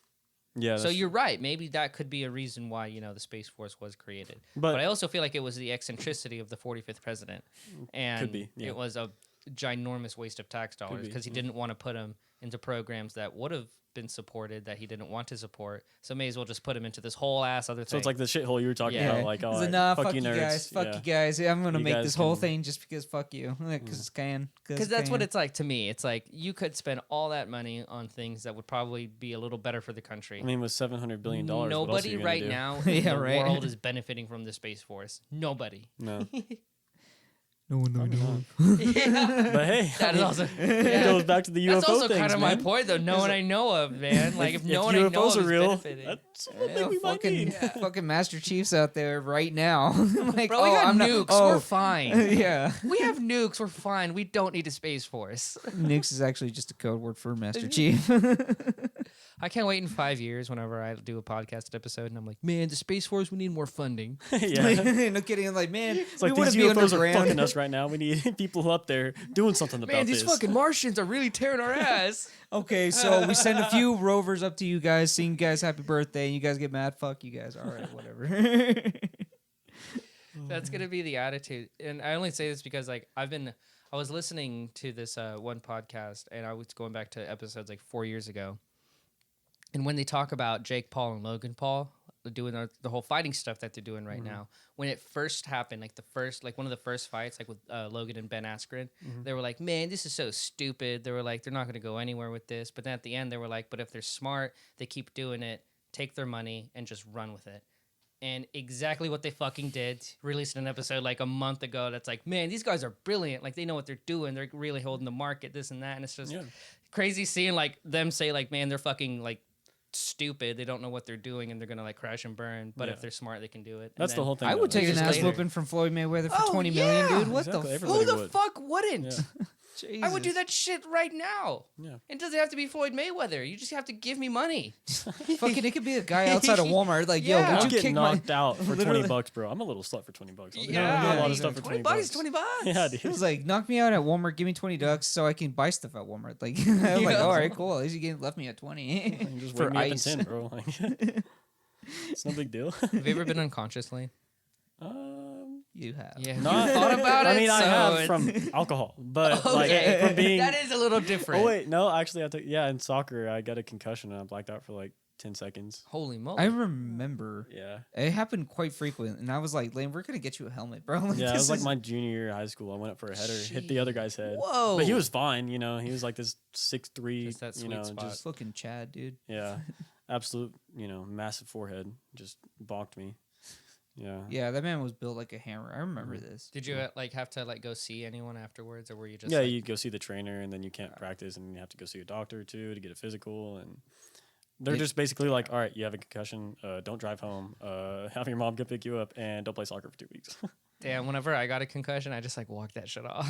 yeah. So that's- you're right. Maybe that could be a reason why the Space Force was created. But I also feel like it was the eccentricity of the 45th president, and be, yeah. it was a ginormous waste of tax dollars be, because he yeah. didn't want to put him into programs that would have been supported that he didn't want to support. So may as well just put him into this whole ass other thing. So it's like the shithole you were talking Yeah. about. Like, oh, He's like, nah, fuck you nerds. guys. Fuck yeah. you guys. I'm gonna You make guys this whole can- thing just because fuck you. Because it's can. because that's what it's like to me. It's like you could spend all that money on things that would probably be a little better for the country. I mean, with $700 billion, what else are Nobody you gonna right do? now in Yeah, the right. world is benefiting from the Space Force. Nobody. No. no. Probably not. Yeah. But hey, That is also it goes back to the UFO that's also things, kind of man. my point, though. No one I know of, man. Like if no one I know UFOs of are is real, benefiting. that's something we might fucking need. fucking Master Chiefs out there right now. Like, Bro, we oh, got I'm nukes. Not, We're fine. yeah. We have nukes. We're fine. We don't need a Space Force. Nukes is actually just a code word for Master Chief. I can't wait in 5 years whenever I do a podcast episode and I'm like, man, the Space Force, we need more funding. Yeah. No kidding. I'm like, man, It's we like want these to be UFOs are underground. fucking us right now. We need people up there doing something about Man, these this. fucking Martians are really tearing our ass. Okay, so we send a few rovers up to you guys, sing you guys happy birthday, and you guys get mad. Fuck you guys. All right, whatever. That's gonna be the attitude, and I only say this because like I was listening to this one podcast, and I was going back to episodes like 4 years ago, and when they talk about Jake Paul and Logan Paul doing the whole fighting stuff that they're doing right now, when it first happened, like one of the first fights, like with Logan and Ben Askren, they were like, man, this is so stupid. They were like, they're not gonna go anywhere with this, but then at the end they were like, but if they're smart, they keep doing it, take their money, and just run with it. And exactly what they fucking did. Released an episode like a month ago that's like, man, these guys are brilliant. Like, they know what they're doing. They're really holding the market, this and that. And it's just crazy seeing like them say like, man, they're fucking like stupid. They don't know what they're doing and they're gonna like crash and burn. But if they're smart, they can do it. That's the whole thing. I would take an years ass later. whooping from Floyd Mayweather for 20 million, dude. What Exactly. the Everybody Who the would. fuck wouldn't? Yeah. I would do that shit right now. Yeah. It doesn't have to be Floyd Mayweather. You just have to give me money. Fucking, it could be a guy outside of Walmart. Like, yo, Yeah. would I'll you get kick my... knocked out for Literally. $20, bro. I'm a little slut for $20. I'll do Yeah, a lot of he's stuff like, for $20. $20. Yeah, dude. He was like, knock me out at Walmart, give me $20 so I can buy stuff at Walmart. Like, I'm like, all right, cool. At least you left me at 20 You just for wake me up in ice. 10, bro. Like, it's no big deal. Have you ever been unconsciously? You have. Yeah. Not- You thought about it? I mean, I so have it's- from alcohol, but Okay. like from being. That is a little different. Oh wait, no, actually, in soccer, I got a concussion and I blacked out for like 10 seconds. Holy moly. I remember. Yeah, It happened quite frequent, and I was like, Lane, we're going to get you a helmet, bro. Like, yeah, it this was like is- my junior year of high school. I went up for a header, hit the other guy's head. Whoa. But he was fine, you know. He was like this 6'3", Just that you sweet know, spot. just Fucking Chad, dude. yeah, absolute, you know, massive forehead, just balked me. Yeah. Yeah, that man was built like a hammer. I remember this. Did you like have to like go see anyone afterwards, or were you just Yeah, like, you go see the trainer, and then you can't practice, and you have to go see a doctor too to get a physical, and they're just basically like, all right, you have a concussion, don't drive home, have your mom come pick you up, and don't play soccer for 2 weeks. damn? Whenever I got a concussion, I just like walked that shit off.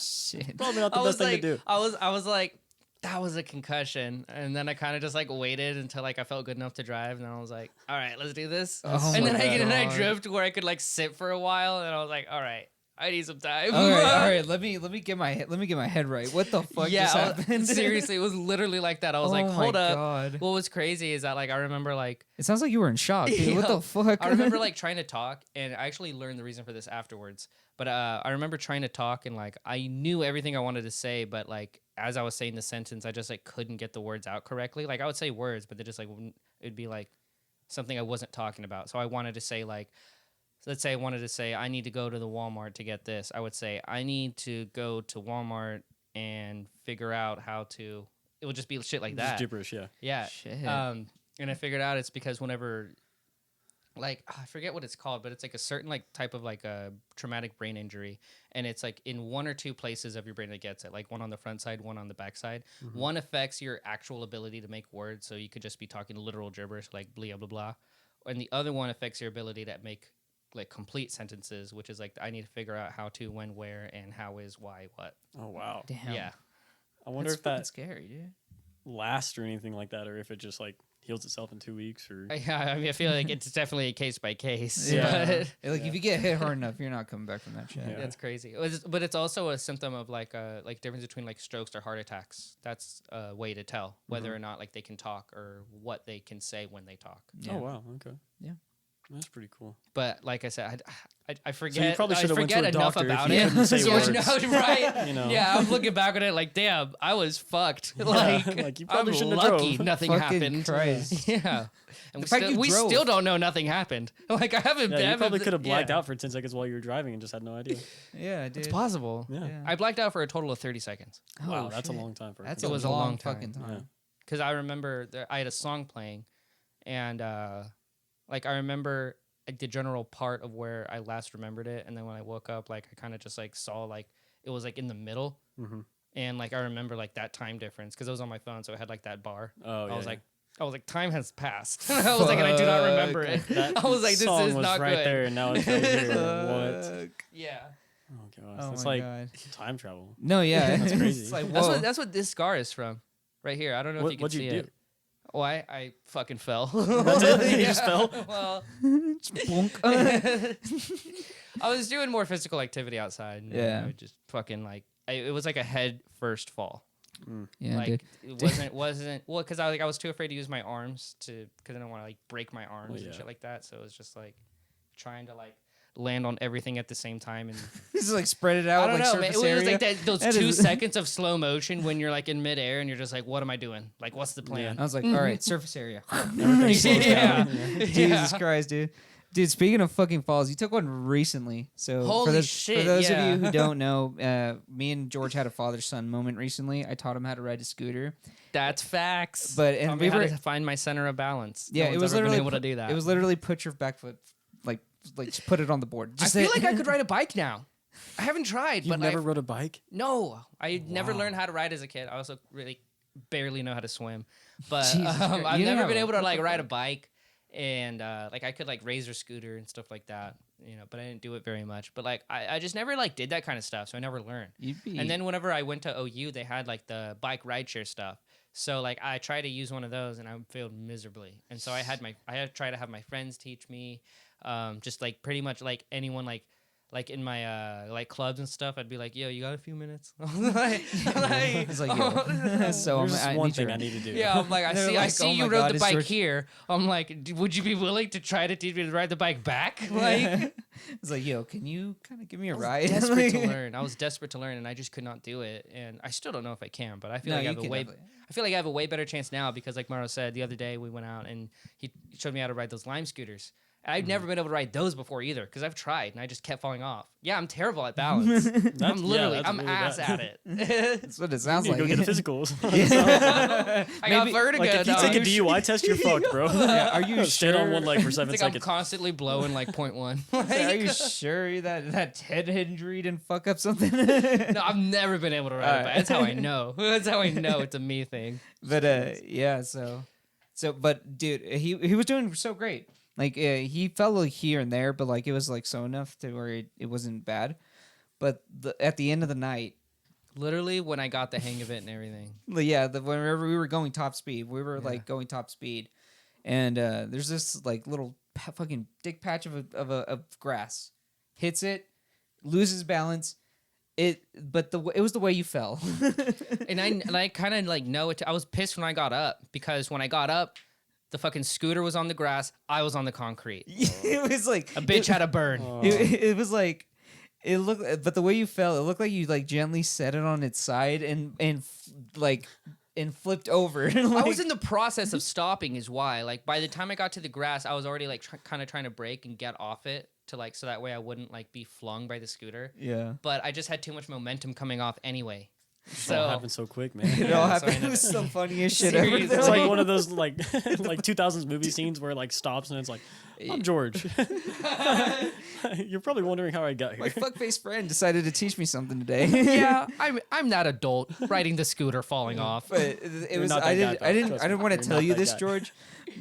Shit. Probably not the I best was thing like, to do. I was like, that was a concussion, and then I kind of just like waited until like I felt good enough to drive, and then I was like, all right, let's do this. Oh and my then I God. drove to where I could like sit for a while, and I was like, all right, I need some time. All right. Let me get my head right. What the fuck just I was- happened? seriously, it was literally like that. I was Oh like, my hold up. God. What was crazy is that like I remember like It sounds like you were in shock, dude. What Yeah. the fuck? I remember like trying to talk, and I actually learned the reason for this afterwards. But I remember trying to talk, and like I knew everything I wanted to say, but like as I was saying the sentence, I just like couldn't get the words out correctly. Like I would say words, but they just like it'd be like something I wasn't talking about. So I wanted to say like, let's say I wanted to say I need to go to the Walmart to get this. I would say I need to go to Walmart and figure out how to. It would just be shit like Just that. gibberish, yeah. Yeah. Shit. And I figured out it's because whenever, like, I forget what it's called, but it's like a certain like type of like a traumatic brain injury, and it's like in one or two places of your brain that gets it, like one on the front side, one on the back side. One affects your actual ability to make words, so you could just be talking literal gibberish like blah blah blah, and the other one affects your ability to make like complete sentences, which is like I need to figure out how to, when, where, and how is, why, what. Oh wow. Damn. Yeah. I wonder That's if fucking that scary, dude. lasts or anything like that, or if it just like heals itself in 2 weeks, or I mean, I feel like it's definitely a case by case. Yeah. but- Like if you get hit hard enough, you're not coming back from that shit. Yeah. That's crazy. But it's also a symptom of like difference between like strokes or heart attacks. That's a way to tell whether or not like they can talk or what they can say when they talk. Yeah. oh wow, okay, Yeah. that's pretty cool. But like I said, I forget. you probably I should've went to forget a enough doctor if about you it. couldn't say So, words. no, right? You know. Yeah, I'm looking back on it like, damn, I was fucked. Like, like, you probably I'm shouldn't have lucky drove. nothing Fucking happened. Christ. Yeah, and The fact you we drove. still don't know nothing happened. Like I haven't. Yeah, I you haven't- probably could have blacked yeah. out for 10 seconds while you were driving and just had no idea. Yeah, dude. It's possible. Yeah. Yeah. I blacked out for a total of 30 seconds. Wow, Oh, that's a shit. long time for That's It a was a long fucking time. time. Yeah. Because I remember I had a song playing, and like I remember like the general part of where I last remembered it, and then when I woke up, like I kind of just like saw like it was like in the middle, Mhm. and like I remember like that time difference because it was on my phone, so it had like that bar. Oh yeah. I was like, time has passed. I was like, and I do not remember it. That I was like, this song is was not right good. there, and now it's right here. What? Fuck. Yeah, Oh gosh, Oh that's my like God. time travel. No, yeah, That's crazy. It's like, that's whoa. what this scar is from, right here. I don't know if you can What'd see you do? it. Oh, I fucking fell. That's it? You just fell? Well, Bonk. I was doing more physical activity outside. And, Yeah. you know, just fucking like it was like a head first fall. Yeah, like dude. it wasn't well because I was too afraid to use my arms because I didn't want to like break my arms Well, and yeah. shit like that. So it was just like trying to like land on everything at the same time and This is like spread it out I don't like know, man. It surface was area. like those That 2 is- seconds of slow motion when you're like in midair and you're just like, what am I doing? Like, what's the plan? I was like, all right, surface area. Everything slows Yeah. down. Jesus Christ, dude. Dude, speaking of fucking falls, you took one recently. So Holy for shit, those yeah. of you who don't know, me and George had a father-son moment recently. I taught him how to ride a scooter. That's facts. But- and Taught me we how were- to find my center of balance. Yeah, No it one's was ever been literally able to do that. It was literally put your back foot, like just put it on the board. I Just feel say- like I could ride a bike now. I haven't tried, You've but never rode a bike? No, I never Wow. learned how to ride as a kid. I also really barely know how to swim, but Jesus Christ. I've You never know. been able to like ride a bike, and like I could like razor scooter and stuff like that, but I didn't do it very much. But like I just never like did that kind of stuff, so I never learned. You'd be, And then whenever I went to OU, they had like the bike rideshare stuff. So like I tried to use one of those and I failed miserably. And so I had tried to have my friends teach me, just like pretty much like anyone like in my like clubs and stuff. I'd be like, yo, you got a few minutes? It's like, yo. So There's just I one need thing your- I need to do. yeah, I'm like, I They're see like, I "Oh you my rode God, the it's bike George." here. I'm like, would you be willing to try to teach me to ride the bike back? Like, It's like, yo, can you kind of give me a I was ride? desperate to learn. I was desperate to learn, and I just could not do it. And I still don't know if I can, but I feel No, like I you have can a way. definitely. I feel like I have a way better chance now because, like Mauro said, the other day we went out and he showed me how to ride those Lime scooters. I've never been able to ride those before either because I've tried and I just kept falling off. Yeah, I'm terrible at balance. I'm literally, I'm really ass bad. at it. That's what it You sounds need to like. go get a physicals. I got Maybe- vertigo. Like if you dog. take a DUI test, you're fucked, bro. Yeah, are you Stand on sure? one leg for 7 It's like I'm seconds. constantly blowing like 0.1. Are you sure that head injury didn't fuck up something? No, I've never been able to ride a Alright. bike. That's how I know. That's how I know it's a me thing. But yeah, so but dude, he was doing so great. Like he fell here and there, but like it was like so enough to where it wasn't bad. But at the end of the night, Literally when I got the hang of it and everything. yeah, whenever we were going top speed, we were Yeah. like going top speed, and there's this like little fucking dick patch of grass, hits it, loses balance. But it was the way you fell. And I kind of like know it. I was pissed when I got up because when I got up, the fucking scooter was on the grass. I was on the concrete. It was like A bitch had a burn. Oh. it was like it looked, but the way you fell, it looked like you like gently set it on its side and flipped over. I Like, was in the process of stopping is why. Like by the time I got to the grass, I was already like kind of trying to brake and get off it to like so that way I wouldn't like be flung by the scooter. yeah. But I just had too much momentum coming off anyway. It all happened so quick, man. It Yeah, all so I happened. know. It was the funniest shit ever. Seriously. It's like one of those like 2000s movie scenes where it like stops and it's like, I'm George. You're probably wondering how I got My here. fuckface friend decided to teach me something today. Yeah, I'm that adult riding the scooter falling off. But it You're was not I that guy, didn't though. Trust I didn't me. want to You're tell not you that this, guy. George,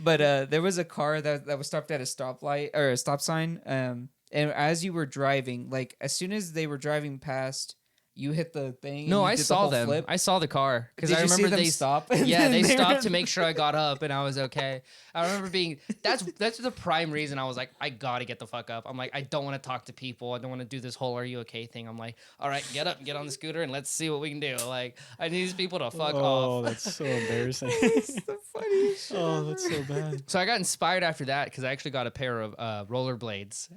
but there was a car that was stopped at a stoplight or a stop sign, and as you were driving, like as soon as they were driving past, you hit the thing. No, and you I did the saw whole them. flip. I saw the car because Did I you see remember them they stop? Yeah, they They stopped were- to make sure I got up and I was okay. I remember being that's the prime reason I was like, I gotta get the fuck up. I'm like, I don't want to talk to people. I don't want to do this whole "Are you okay?" thing. I'm like, all right, get up, get on the scooter, and let's see what we can do. Like, I need these people to fuck Oh, off. that's so embarrassing. It's the funniest shit. Oh, that's so bad. So I got inspired after that because I actually got a pair of rollerblades,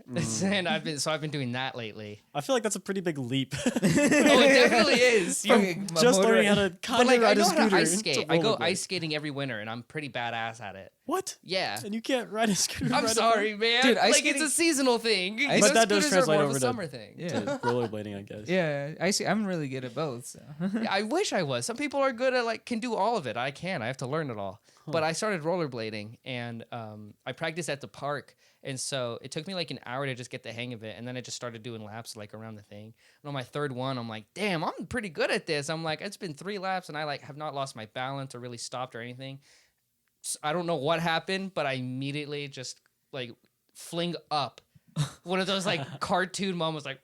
and I've been doing that lately. I feel like that's a pretty big leap. Oh, it definitely is. Fucking Just motor- learning how to But kind of like, I ride a know how scooter. to ice It's a skate. I go rollerblade. ice skating every winter, and I'm pretty badass at it. What? Yeah. And you can't ride a scooter. I'm right sorry, man. Dude, ice like skating- it's a seasonal thing. Ice- But that does Scooters are translate more of over a to- summer thing. Yeah. to rollerblading, I guess. Yeah, I'm really good at both. So. Yeah, I wish I was. Some people are good at like can do all of it. I can't. I have to learn it all. But I started rollerblading and I practiced at the park, and so it took me like an hour to just get the hang of it, and then I just started doing laps like around the thing. And on my third one, I'm like, damn, I'm pretty good at this. I'm like, it's been 3 laps, and I like have not lost my balance or really stopped or anything. I don't know what happened, but I immediately just like fling up. One of those like cartoon moments, like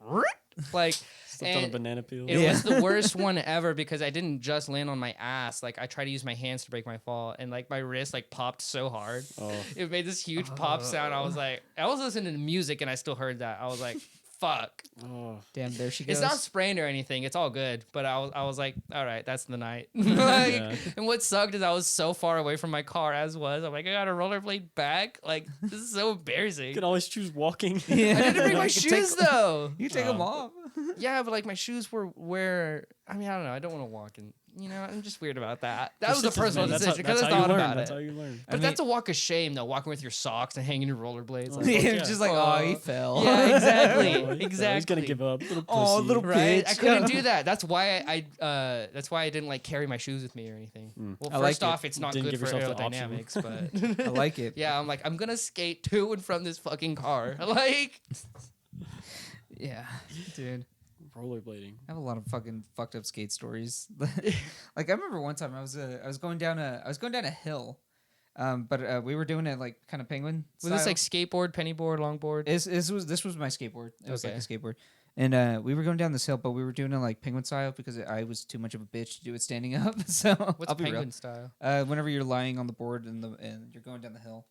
Stepped on a and banana peel. it Yeah. was the worst one ever because I didn't just land on my ass. Like I tried to use my hands to break my fall, and like my wrist like popped so hard. Oh. It made this huge pop sound. I was like, I was listening to music and I still heard that. I was like, fuck. Oh. Damn, there she goes. It's not sprained or anything. It's all good. But I was like, all right, that's the night. Like, Yeah. And what sucked is I was so far away from my car as was. I'm like, I got to rollerblade back. Like this is so embarrassing. You can always choose walking. Yeah. I didn't bring my You can shoes take- though. You take them off. Yeah, but like my shoes were where I mean I don't know. I don't want to walk in. I'm just weird about that. That It's was a just as personal bad. decision because I how you thought learn. about That's it. how you learn. But I that's a walk of shame, though, walking with your socks and hanging your rollerblades. Like, fuck You're yeah. just like, oh, he fell. yeah, exactly, Oh, exactly. He's gonna give up. Little pussy. Oh, little Right, I bitch. couldn't do that. That's why that's why I didn't like carry my shoes with me or anything. Well, I like first it. off, it's not Didn't good give for yourself the option. aerodynamics, but I like it. yeah, I'm like, I'm gonna skate to and from this fucking car. Like, Yeah, dude. Rollerblading. I have a lot of fucking fucked up skate stories. Like I remember one time I was going down a hill, but we were doing it like kind of penguin. was this style. like skateboard, pennyboard, longboard? This was my skateboard. It was like Okay. a skateboard, and we were going down this hill, but we were doing it like penguin style because I was too much of a bitch to do it standing up. So What's I'll be penguin style? real. Whenever you're lying on the board and you're going down the hill,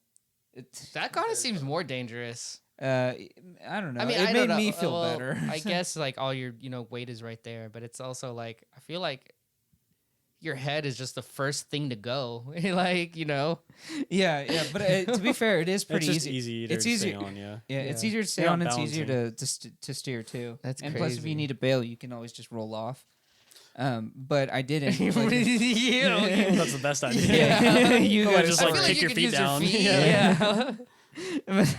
That kind of seems more dangerous. I don't know. I mean, it I made don't know. me feel Well, better. I guess like all your weight is right there, but it's also like I feel like your head is just the first thing to go. Like Yeah. But to be fair, it is pretty It's just easy. easy It's to easy. stay on, yeah. Yeah, it's Yeah. easier to stay You're on. not It's easier balancing. to steer too. That's and plus, if crazy. you need to bail, you can always just roll off. But I didn't. You know, That's the best idea. Yeah. You Go gotta just I like feel kick you your could feet use down. Your feet. Yeah. Yeah.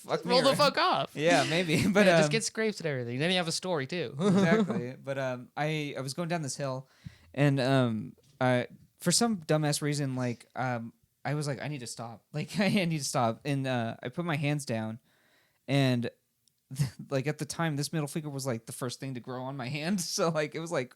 Fuck me Roll the right. fuck off. Yeah, maybe. But But just get scrapes and everything. Then you have a story too. exactly. But I was going down this hill, and for some dumbass reason, like I was like, I need to stop. Like I need to stop, and I put my hands down, and like at the time, this middle finger was like the first thing to grow on my hand, so like it was like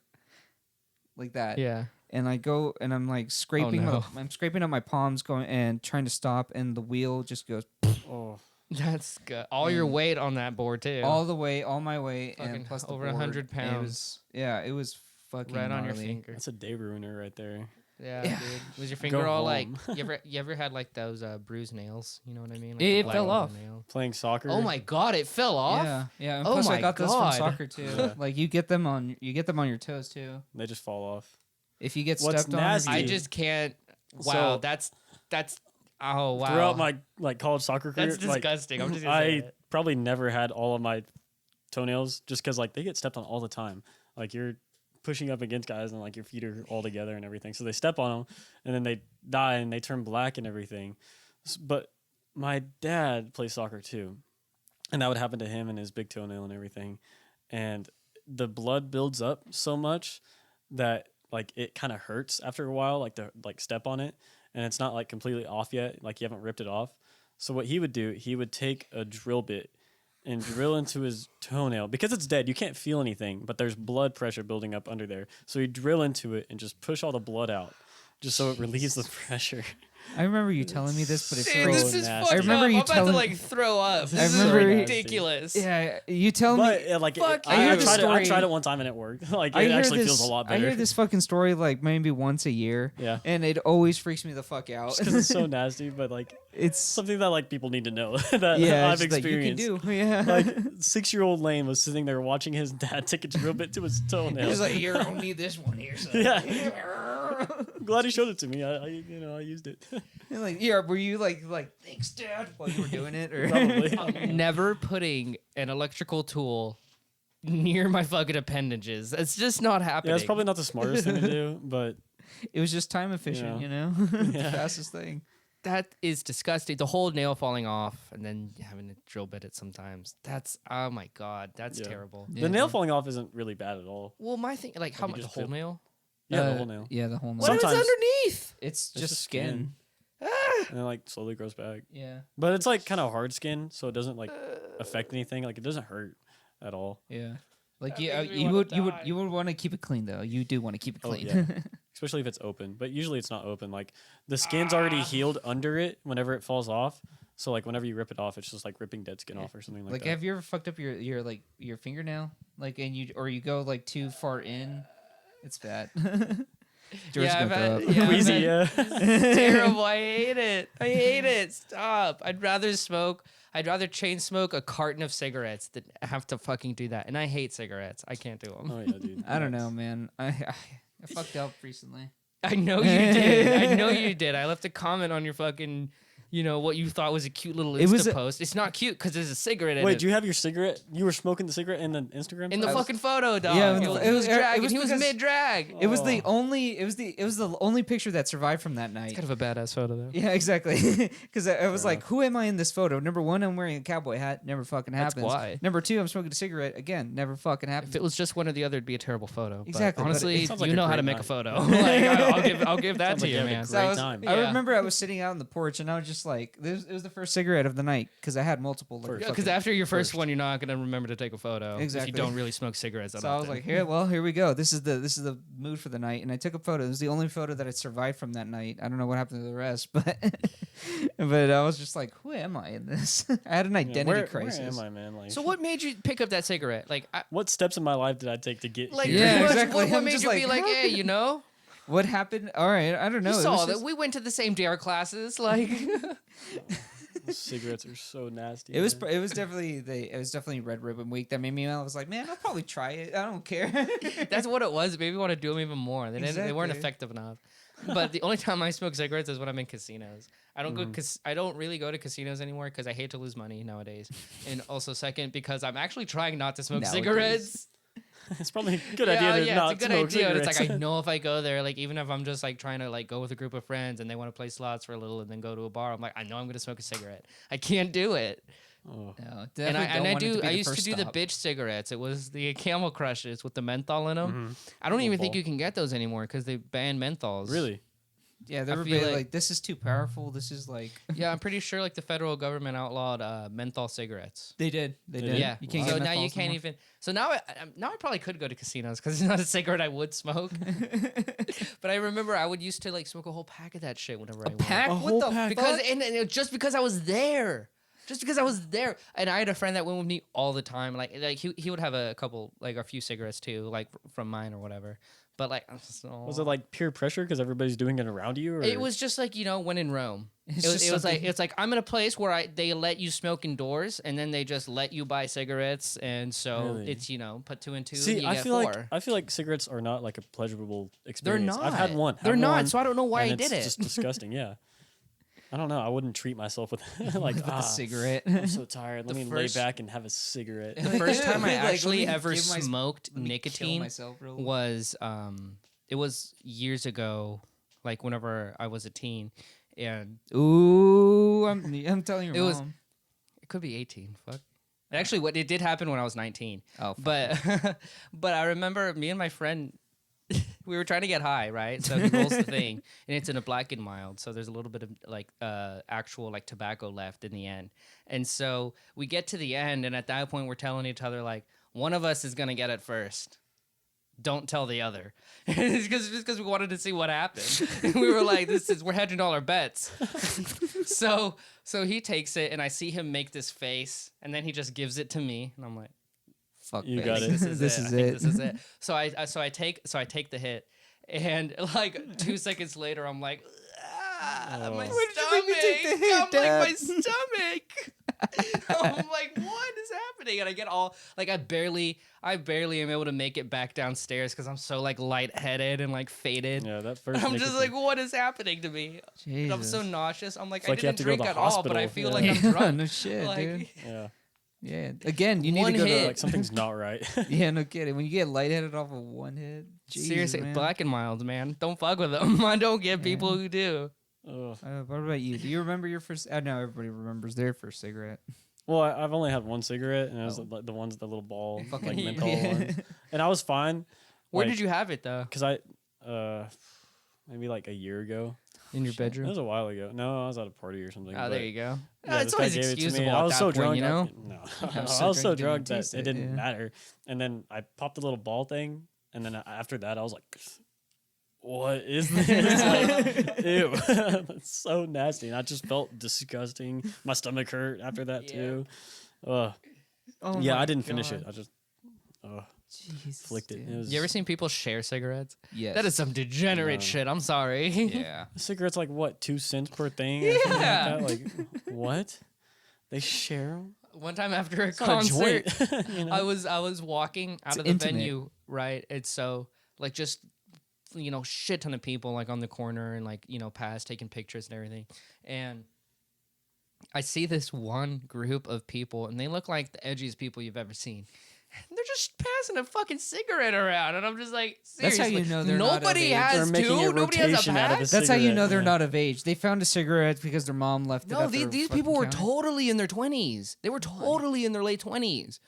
that. Yeah. And I go and I'm like scraping. no. I'm scraping up my palms, going and trying to stop, and the wheel just goes Oh, That's good. All your weight on that board too. all the way, all my way, Fucking and plus the over board. 100 And It pounds. was fucking right on your gnarly. finger. that's a day ruiner right there. Yeah, Yeah. dude. Was your finger all like? home. You ever had like those bruised nails? You know what I mean? Like It the black fell on the off. nail. Playing soccer. Oh my god! It fell off. Yeah. And Oh plus, I my got those God. from soccer too. Yeah. Like you get them on your toes too. They just fall off. If you get What's stepped on, nasty- I just can't. Wow, So- that's. Oh wow. Throughout my like college soccer career, That's like, disgusting. I'm just gonna say I it. probably never had all of my toenails just because like they get stepped on all the time. Like you're pushing up against guys and like your feet are all together and everything. So they step on them and then they die and they turn black and everything. But my dad plays soccer too, and that would happen to him and his big toenail and everything. And the blood builds up so much that like it kind of hurts after a while, like to like step on it, and it's not like completely off yet, like you haven't ripped it off. So what he would do, he would take a drill bit and drill into his toenail because it's dead. You can't feel anything, but there's blood pressure building up under there. So he'd drill into it and just push all the blood out, just so it relieves the pressure. I remember you telling me this, but it Dude, feels. this is nasty. fucked I remember up. you I'm about to telling- like throw up. I This remember- is Nasty. ridiculous. Yeah, you tell me. But like, Fuck I hear I the tried story- it one time and it worked. Like I it hear actually this, feels a lot I better. hear this fucking story like maybe once a year. Yeah. And it always freaks me the fuck out. Because it's so nasty, but like It's something that like people need to know that yeah, I've it's like you can experienced. do. Yeah. Like 6-year-old Lane was sitting there watching his dad take a drill bit to his toenail. He's like, here, only this one here. So. Yeah. I'm glad he showed it to me. I used it. And like, yeah, were you like, thanks, Dad, while you were doing it, or Probably. Never putting an electrical tool near my fucking appendages. It's just not happening. Yeah, it's probably not the smartest thing to do, but it was just time efficient, Yeah. you know, the Yeah. fastest thing. That is disgusting. The whole nail falling off and then having to drill bit it sometimes. That's oh my god, that's Yeah. terrible. Yeah, the nail dude. falling off isn't really bad at all. Well, my thing, like how you much the just whole feel- nail? Yeah, the whole nail. Yeah, the whole nail. What is Sometimes- underneath? It's It's just just skin. And it like slowly grows back. Yeah, But it's like kind of hard skin, so it doesn't like affect anything. Like it doesn't hurt at all. yeah. Like That you, makes me you wanna would die. you would want to keep it clean though. You do want to keep it Oh, clean. yeah. Especially if it's open. But usually it's not open. Like the skin's already healed under it whenever it falls off. So like whenever you rip it off, it's just like ripping dead skin off or something like Like, that. have you ever fucked up your like your fingernail? Like, and you go like too far in. It's bad. George's Yeah, gonna I've throw had- up. yeah, Queasy, man. yeah. Terrible. I hate it. I hate it. Stop. I'd rather smoke. I'd rather chain smoke a carton of cigarettes than have to fucking do that. And I hate cigarettes. I can't do them. Oh yeah, dude. I don't know, man. I fucked up recently. I know you did. I know you did. I left a comment on your fucking what you thought was a cute little It was Insta post. It's not cute because there's a cigarette in Wait, it. do you have your cigarette? You were smoking the cigarette in the Instagram? In the post? fucking photo, dog. Yeah, He was dragging. was He was because- mid drag. It was the only. It was the only picture that survived from that night. Kind of a badass photo though. Yeah, exactly. Because I was Fair like, who am I in this photo? Number one, I'm wearing a cowboy hat. Never fucking That's happens. why. Number two, I'm smoking a cigarette. Again, never fucking happens. If it was just one or the other, it'd be a terrible photo. Exactly, But but honestly, it sounds like you a know how great to make night. a photo. I'll give that Sounds to like you, you had a man. great So time. I Yeah. remember I was sitting out on the porch and I was just like, it was the first cigarette of the night because I had multiple. Like, First. Because fucking- after your first one, you're not gonna remember to take a photo. Exactly. If you don't really smoke cigarettes. So I was like, here we go. This is the mood for the night, and I took a photo. It was the only photo that I survived from that night. I don't know what happened to the rest, but but I was just like, who am I in this? I had an Yeah, identity where crisis. am I, man? Like, so what made you pick up that cigarette? Like, what steps in my life did I take to get like here? Yeah, what, exactly. what I'm made just you be like, like, how hey, could- What happened? All right, I don't know. you It saw was that just- we went to the same DR classes. Like, Cigarettes are so nasty. It was man. definitely Red Ribbon Week that made me. I was like, man, I'll probably try it. I don't care. that's what it was. Maybe want to do them even more. They weren't Exactly. effective enough. But the only time I smoke cigarettes is when I'm in casinos. I don't I don't really go to casinos anymore because I hate to lose money nowadays. And also second because I'm actually trying not to smoke Nowadays. cigarettes. It's probably a good idea to not it's a good smoke idea. And cigarettes. it's like I know if I go there, like even if I'm just like trying to like go with a group of friends and they want to play slots for a little and then go to a bar, I'm like I know I'm gonna smoke a cigarette. I can't do it. Oh. No, And I I used to do the bitch cigarettes. It was the Camel Crushes with the menthol in them. Mhm. I don't Little even think ball. you can get those anymore because they banned menthols. Really? Yeah, they I were feel like, like- this is too powerful. This is like Yeah, I'm pretty sure like the federal government outlawed menthol cigarettes. they did. Yeah, You can't so get now you menthols can't anymore. even. So now I probably could go to casinos because it's not a cigarette I would smoke. But I remember I would used to like smoke a whole pack of that shit whenever I went. Pack? A What whole the pack? Because fuck? and it- just because I was there. Just because I was there, and I had a friend that went with me all the time. Like he would have a couple, like a few cigarettes too, like from mine or whatever. But like, Was it like peer pressure because everybody's doing it around you? Or? It was just like when in Rome. It's It was, just it was like something- it's like I'm in a place where they let you smoke indoors, and then they just let you buy cigarettes, and so Really? it's put two and two. See, and you I get feel four. like cigarettes are not like a pleasurable They're experience. not. I've had one. They're Had not. one, So I don't know why and I did it. It's just disgusting. Yeah. I don't know. I wouldn't treat myself with like with a cigarette. I'm so tired. Let The me first- lay back and have a cigarette. The first time I Like, let actually me ever give my- smoked Let me kill nicotine myself real- was it was years ago, like whenever I was a teen, and Ooh, I'm telling your It was- mom. it could be 18. Fuck. Actually, what it did happen when I was 19. Oh, fuck. But but I remember me and my friend we were trying to get high, right? So he rolls the thing and it's in a black and mild. So there's a little bit of like actual like tobacco left in the end. And so we get to the end and at that point we're telling each other like one of us is going to get it first. Don't tell the other. It's just because we wanted to see what happened. And we were like, we're hedging all our bets. So he takes it and I see him make this face and then he just gives it to me and I'm like, Fuck, You man. got it. this is This it. is I think it. This is it. So I take the hit, and like 2 seconds later, I'm like, Oh. my Why did you make me take the stomach. hit, I'm like Dad? my stomach. I'm like, what is happening? And I get all like I barely am able to make it back downstairs because I'm so like lightheaded and like faded. Yeah, that first. I'm just nicotine- like, what is happening to me? And I'm so Jesus. nauseous. I'm like, It's I like you have didn't to go to drink the at all, but I hospital. feel Yeah. like I'm drunk. No shit, Like, dude. Yeah. Yeah. Again, you need One to go hit. Like something's not right. to. Yeah, no kidding. When you get lightheaded off of one hit, Jesus, Seriously, man. black and mild, man. Don't fuck with them. I don't get people who do. Ugh. What about you? Do you remember your first? I know everybody remembers their first cigarette. Well, I've only had one cigarette, and it was Oh. like the ones, the little ball, Fucking like yeah. menthol ones, and I was fine. Where did you have it though? Because maybe like a year ago. In your It bedroom? was a while ago. No, I was at a party or something. Oh, but there you go. yeah, It's this guy always gave it to me, excusable and I at was that so point, drunk. you know? No, I I was was so so drunk, drunk didn't that taste it it, didn't yeah. matter. And then I popped the little ball thing, and then after that, I was like, "What is this?" Like, ew, that's so nasty. And I just felt disgusting. My stomach hurt after that Yeah. too. Oh Yeah, my I didn't finish it. God. I just Jesus, flicked it. dude. It was You ever seen people share cigarettes? Yes. That is some degenerate No. shit. I'm sorry. Yeah. a cigarette's like what, 2 cents per thing? Or something Yeah. like that? Like what? They share them? One time after a It's not a concert, joint. You know? I was walking out It's of the intimate. venue, right? And so like just shit ton of people like on the corner and like past taking pictures and everything. And I see this one group of people, and they look like the edgiest people you've ever seen. They're just passing a fucking cigarette around, and I'm just like, That's seriously. how you know they're not of Nobody age. has They're making two. a Nobody has a rotation out of pack. a That's how you know cigarette, they're yeah. not of age. They found a cigarette because their mom left it. No, at their these fucking people were counter. totally in their 20s. They were totally in their late 20s.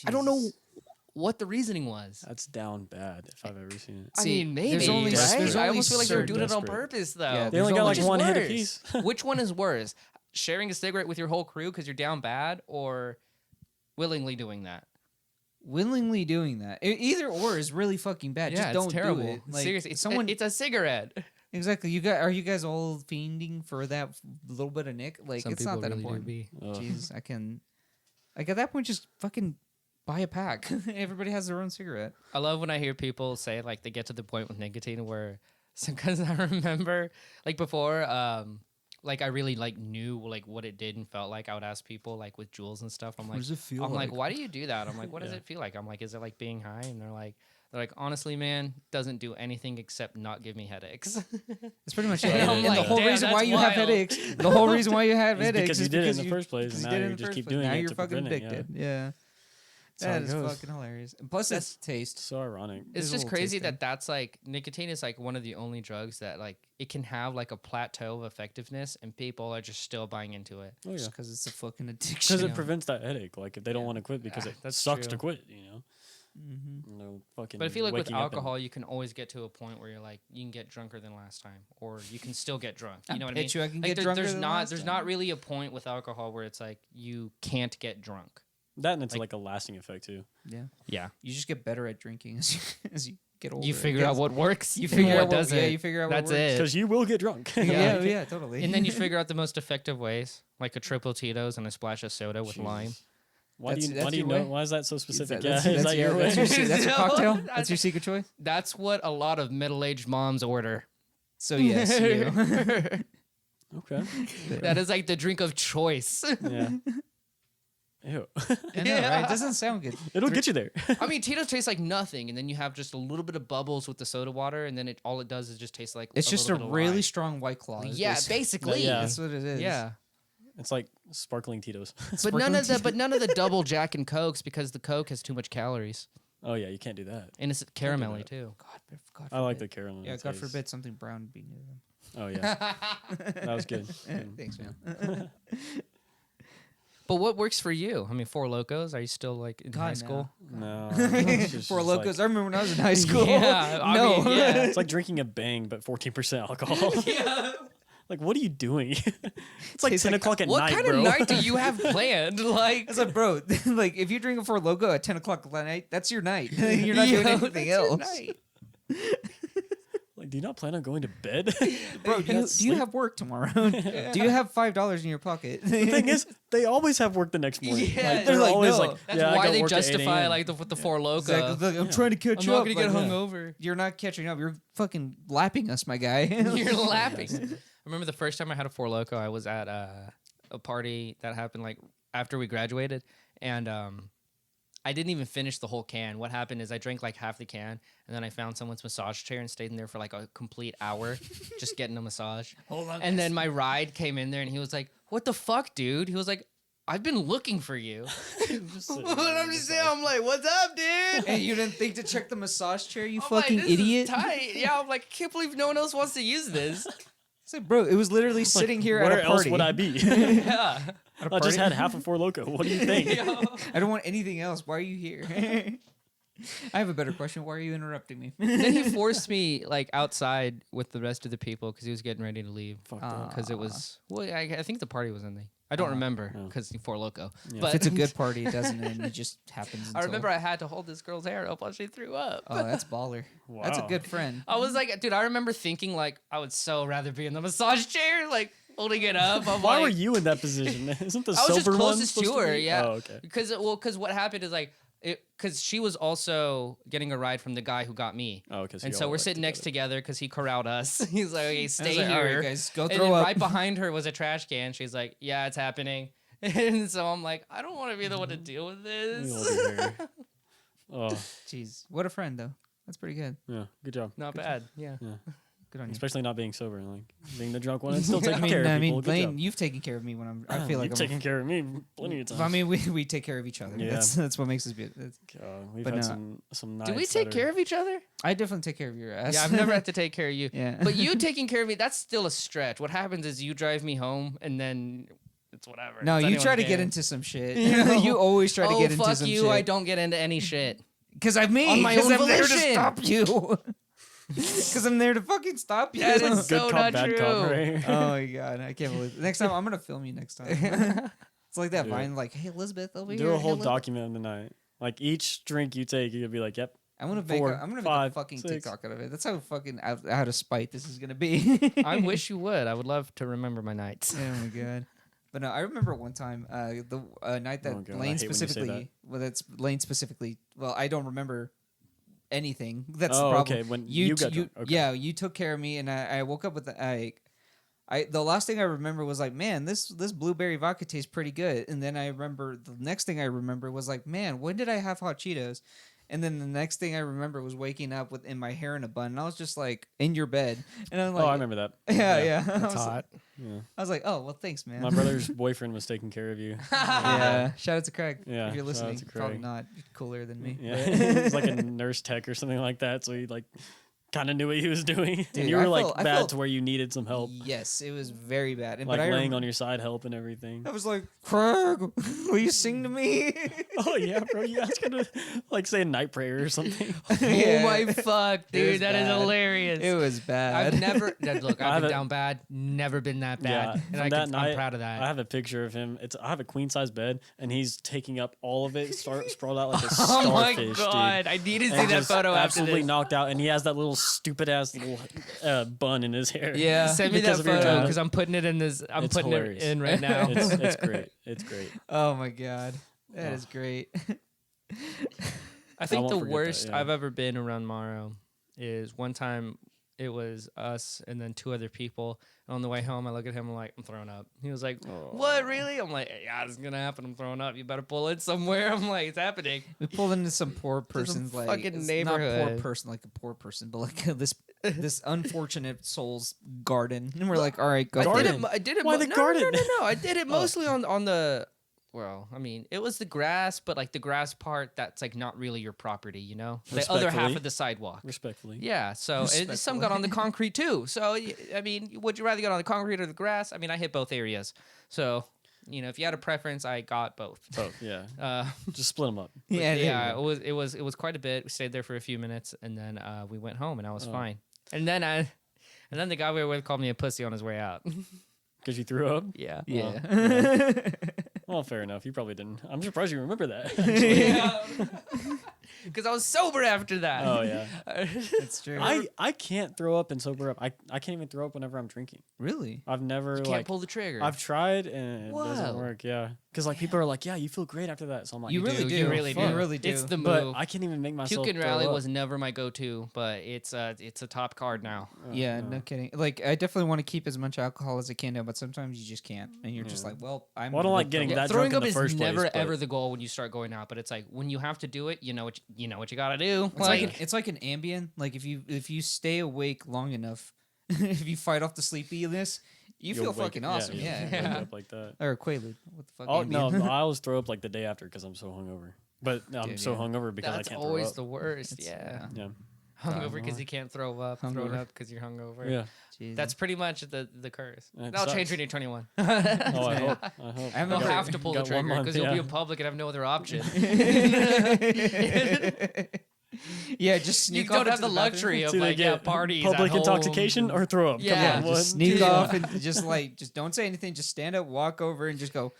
I don't know Jesus. what the reasoning was. That's down bad if I've ever seen it. I See, mean, maybe. there's only- right? there's I only almost feel like they were certain doing it on desperate. purpose, though. Yeah, They only there's got only- like one hit worse? apiece. Which one is worse? Sharing a cigarette with your whole crew because you're down bad, or willingly doing that? Willingly doing that. Either or is really fucking bad. Just it's don't terrible. do it. Like, Seriously, it's, someone it's a cigarette. exactly. Are you guys all fiending for that little bit of nick? Like Some it's not people that really do important. be. Ugh. Jeez, I can. Like at that point, just fucking buy a pack. Everybody has their own cigarette. I love when I hear people say like they get to the point with nicotine where, because I remember like before, like I really like knew like what it did and felt like. I would ask people like with Juuls and stuff. I'm like, does it feel I'm like, why do you do that? I'm like, what does Yeah. it feel like? I'm like, is it like being high? And they're like, honestly, man, doesn't do anything except not give me headaches. That's pretty much it. And I'm And like, the whole damn, reason why that's you have wild. headaches, the whole reason why you have It's headaches because is you did it in because the first place, and you now did it you in the just first keep place. doing Now it you're to fucking prevent it, yeah. addicted. Yeah. That's how That it is goes. fucking hilarious. And plus, it's taste. So ironic. It's There's a just little crazy taste that's like nicotine is like one of the only drugs that like it can have like a plateau of effectiveness and people are just still buying into it. Oh yeah, Just because it's a fucking addiction. because it prevents that headache. Like if they don't Yeah. want to quit because Yeah, it that's sucks true. to quit, you know. Mm-hmm. No fucking. But I feel like with waking up and- alcohol, you can always get to a point where you're like, you can get drunker than last time, or you can still get drunk. You know what I mean? bet you I can Like get drunker there's than not last there's time. not really a point with alcohol where it's like you can't get drunk. that, and it's like- like a lasting effect too. Yeah. Yeah, You just get better at drinking as you get older. you I figure out guess. what works. You figure what out what doesn't. Yeah, you figure out That's what works. it. Because you will get drunk. Yeah, Like- yeah, totally. And then you figure out the most effective ways, like a triple Tito's and a splash of soda with Jesus. lime. Why do That's- you? that's Why do you your know? way? Why is that so Is specific? that- that's, yeah, is that's that your, your that's, way? your, that's your No, cocktail? that's- That's your secret choice? That's what a lot of middle-aged moms order. So yes, you. Okay. That is like the drink of choice. Yeah. Ew. I know, right? It doesn't sound good. It'll get you there. I mean, Tito's tastes like nothing, and then you have just a little bit of bubbles with the soda water, and then all it does is just taste like It's just a little bit of really lime. strong White Claw. is Yeah, basically- basically. Yeah. That's what it is. Yeah. It's like sparkling Tito's. But none of the double Jack and Cokes because the Coke has too much calories, Oh yeah, you can't do that. and it's caramelly that. too. God I like the forbid. caramel. Yeah, God taste. forbid something brown would be near them. Oh yeah, that was good. Thanks, man. But what works for you? I mean, Four Locos. Are you still like in high God, school? No, it's just Four like- Locos. I remember when I was in high school. Yeah, I no. mean, yeah. It's like drinking a Bang, but 14% alcohol. Yeah. Like, what are you doing? It's like Tastes 10 like- o'clock at What night, kind bro. of night do you have planned? Like, It's like, bro, like if you drink a Four Loco at 10 o'clock at night, that's your night. You're not doing Yo, anything that's your else. night. Like, do you not plan on going to bed? Bro, You do not you sleep? have work tomorrow? Do you have $5 in your pocket? The thing is, they always have work the next morning. Yeah, like, they're they're like, always no. like, That's yeah, I why got they work at 8 justify a.m. like with the Four Loco. Exactly. Look, I'm trying to catch I'm not up. gonna get Like, hungover. You're not catching up. You're fucking lapping us, my guy. You're laughing. I remember the first time I had a Four Loco, I was at a party that happened like after we graduated, and I didn't even finish the whole can. What happened is I drank like half the can, and then I found someone's massage chair and stayed in there for like a complete hour, just getting a massage. Hold on. And then my ride came in there, and he was like, "What the fuck, dude?" He was like, "I've been looking for you." Just sitting And there I'm on just the saying, side. I'm like, "What's up, dude?" And you didn't think to check the massage chair, you I'm like, fucking "This is idiot. tight." Yeah, I'm like, I can't believe no one else wants to use this. It's like, bro, it was literally sitting here Where at a party. else would I be? Yeah. At a I just party? had half a Four Loco. What do you think? Yo. I don't want anything else. Why are you here? I have a better question. Why are you interrupting me? Then he forced me like outside with the rest of the people because he was getting ready to leave. Fuck that. Because it was well, I think the party was ending. I don't remember Oh. because Four Loco. Yeah. But If it's a good party, it doesn't end. It just happens. I remember I had to hold this girl's hair up while she threw up. Oh, that's baller. That's a Wow. good friend. I was like, dude, I remember thinking like I would so rather be in the massage chair, like holding it up. I'm Why like, were you in that position? Isn't the I was just sober one closest supposed to her, be? yeah. Oh, okay. Because what happened is like because she was also getting a ride from the guy who got me. Oh, okay. And so we're sitting next together because he corralled us. He's like, okay, I was stay like, here. all right, guys, go And throw then up. right behind her was a trash can. She's like, yeah, it's happening. And so I'm like, I don't want to be the one to deal with this. Oh, Jeez, what a friend though. That's pretty good. yeah. Good job. Not bad. Yeah. Good on you. Especially not being sober, like being the drunk one and still taking care of people. I mean, Good Lane, job. you've taken care of me when I feel like You've taken care of me plenty of times. I mean, we take care of each other. Yeah. That's what makes us be. We've But had no. some nights. Do we take care of each other? I definitely take care of your ass. Yeah, I've never had to take care of you. Yeah. But you taking care of me, that's still a stretch. What happens is you drive me home and then it's whatever. No, It's you try to anyone's get game. into some shit. You always try to get into fuck some you, shit. I don't get into any shit. Because I'm me. On my 'cause own I'm there to volition. stop you. Because I'm there to fucking stop you. That is Good so cop, not bad true. cop, right? Oh my god, I can't believe it. Next time I'm gonna film you next time. It's like that Do Vine, like, hey Elizabeth over here. Do a hey, whole Elizabeth." document of the night. Like each drink you take, you'll be like, "Yep, I'm gonna Four, make a five, fucking 6. TikTok out of it. That's how fucking out of spite this is gonna be. I wish you would. I would love to remember my nights. Oh my god. But no, I remember one time, the night that Oh god, I Lane hate when you say specifically, that. well, that's Lane specifically. Well, I don't remember anything. That's Oh, the problem. okay, when you got drunk, okay. Yeah, you took care of me, and I woke up with the last thing I remember was like, man, this blueberry vodka tastes pretty good. And then I remember the next thing I remember was like, man, when did I have hot Cheetos? And then the next thing I remember was waking up with my hair in a bun, and I was just like in your bed, and I'm like, oh, I remember that. yeah. That's hot. Yeah. I was like, oh well, thanks, man. My brother's boyfriend was taking care of you. Yeah, shout out to Craig. Yeah, if you're shout out listening, to probably Craig. not. You're cooler than me. Yeah, he was like a nurse tech or something like that. So he like kind of knew what he was doing, Dude, and you were I bad felt- to where you needed some help, Yes, it was very bad. And like but I laying on your side, help and everything. I was like, Craig, will you sing to me? Oh yeah, bro, you guys gotta like say a night prayer or something. Yeah. Oh my fuck, It was dude, that is bad. hilarious. It was bad. I've never look. I I've have been a- down bad. Never been that bad, from and that I'm night, proud of that. I have a picture of him. I have a queen size bed, and he's taking up all of it, sprawled out like a Oh my starfish, god, dude. I need to see And that just photo after absolutely this. knocked out, and he has that little stupid ass little bun in his hair. Yeah. Send me that because of your photo dad. because I'm putting it in this. I'm It's putting hilarious. it in right now. It's great. It's great. Oh my god, that Oh. is great. I think won't the forget that, worst yeah. I've ever been around Mauro is one time it was us and then 2 other people. And on the way home, I look at him, I'm like, I'm throwing up. He was like, what, really? I'm like, yeah, this is going to happen. I'm throwing up. You better pull it somewhere. I'm like, it's happening. We pulled into some poor person's like fucking it's neighborhood. not poor person like a poor person, but like this unfortunate soul's garden, and we're like, all right, go. Garden? for it. I did it. Why the garden? No. I did it mostly on the. Well, I mean, it was the grass, but like the grass part that's like not really your property, you know. The other half Respectfully. of the sidewalk. Respectfully. Yeah, so and some got on the concrete too. So I mean, would you rather get on the concrete or the grass? I mean, I hit both areas. So you know, if you had a preference, I got both. Both, yeah. Uh, Just split them up. Yeah, there you yeah, go. it was quite a bit. We stayed there for a few minutes, and then we went home, and I was fine. And then the guy we were with called me a pussy on his way out. Because you threw up? Yeah. Yeah. Well, fair enough. You probably didn't. I'm surprised you remember that. Because I was sober after that. Oh, yeah. That's true. I can't throw up and sober up. I can't even throw up whenever I'm drinking. Really? I've never, Can't like, pull the trigger. I've tried and it Whoa. doesn't work. Yeah. Because, like, people are like, yeah, you feel great after that. So I'm like, You really do. You really do. You really do. It's the But move. I can't even make myself Puke and throw rally up. was never my go-to, but it's a top card now. Yeah, no kidding. Like, I definitely want to keep as much alcohol as I can now, but sometimes you just can't, and you're just like, well, I'm. Well, I don't gonna like throw getting up. that Throwing drunk up in is the first never place, but- ever the goal when you start going out, but it's like when you have to do it, you know what you got to do. It's like an Ambien. Like if you stay awake long enough, if you fight off the sleepiness, you You'll feel wake- fucking awesome. you'll Yeah. wake up like that. Or Quaalude. What the fuck? Oh no, Ambien? I always throw up like the day after because I'm so hungover. But I'm Dude, so yeah. hungover because that's I can't always throw the up. worst. It's- Yeah. Yeah, Hungover because you can't throw up. Throwing Hungover. up because you're hungover. yeah. Jesus. That's pretty much the curse. It That'll change sucks. when you're 21. Oh, I Yeah. hope. I hope. I You'll haven't got- have to pull the got 1 trigger month, because you'll be yeah. in public and have no other option. Yeah, just You sneak don't off have into the bathroom. luxury of It's either like get parties, public at home. intoxication or throw up. Yeah, Come on, Just one. sneak Yeah. off and just don't say anything. Just stand up, walk over, and just go.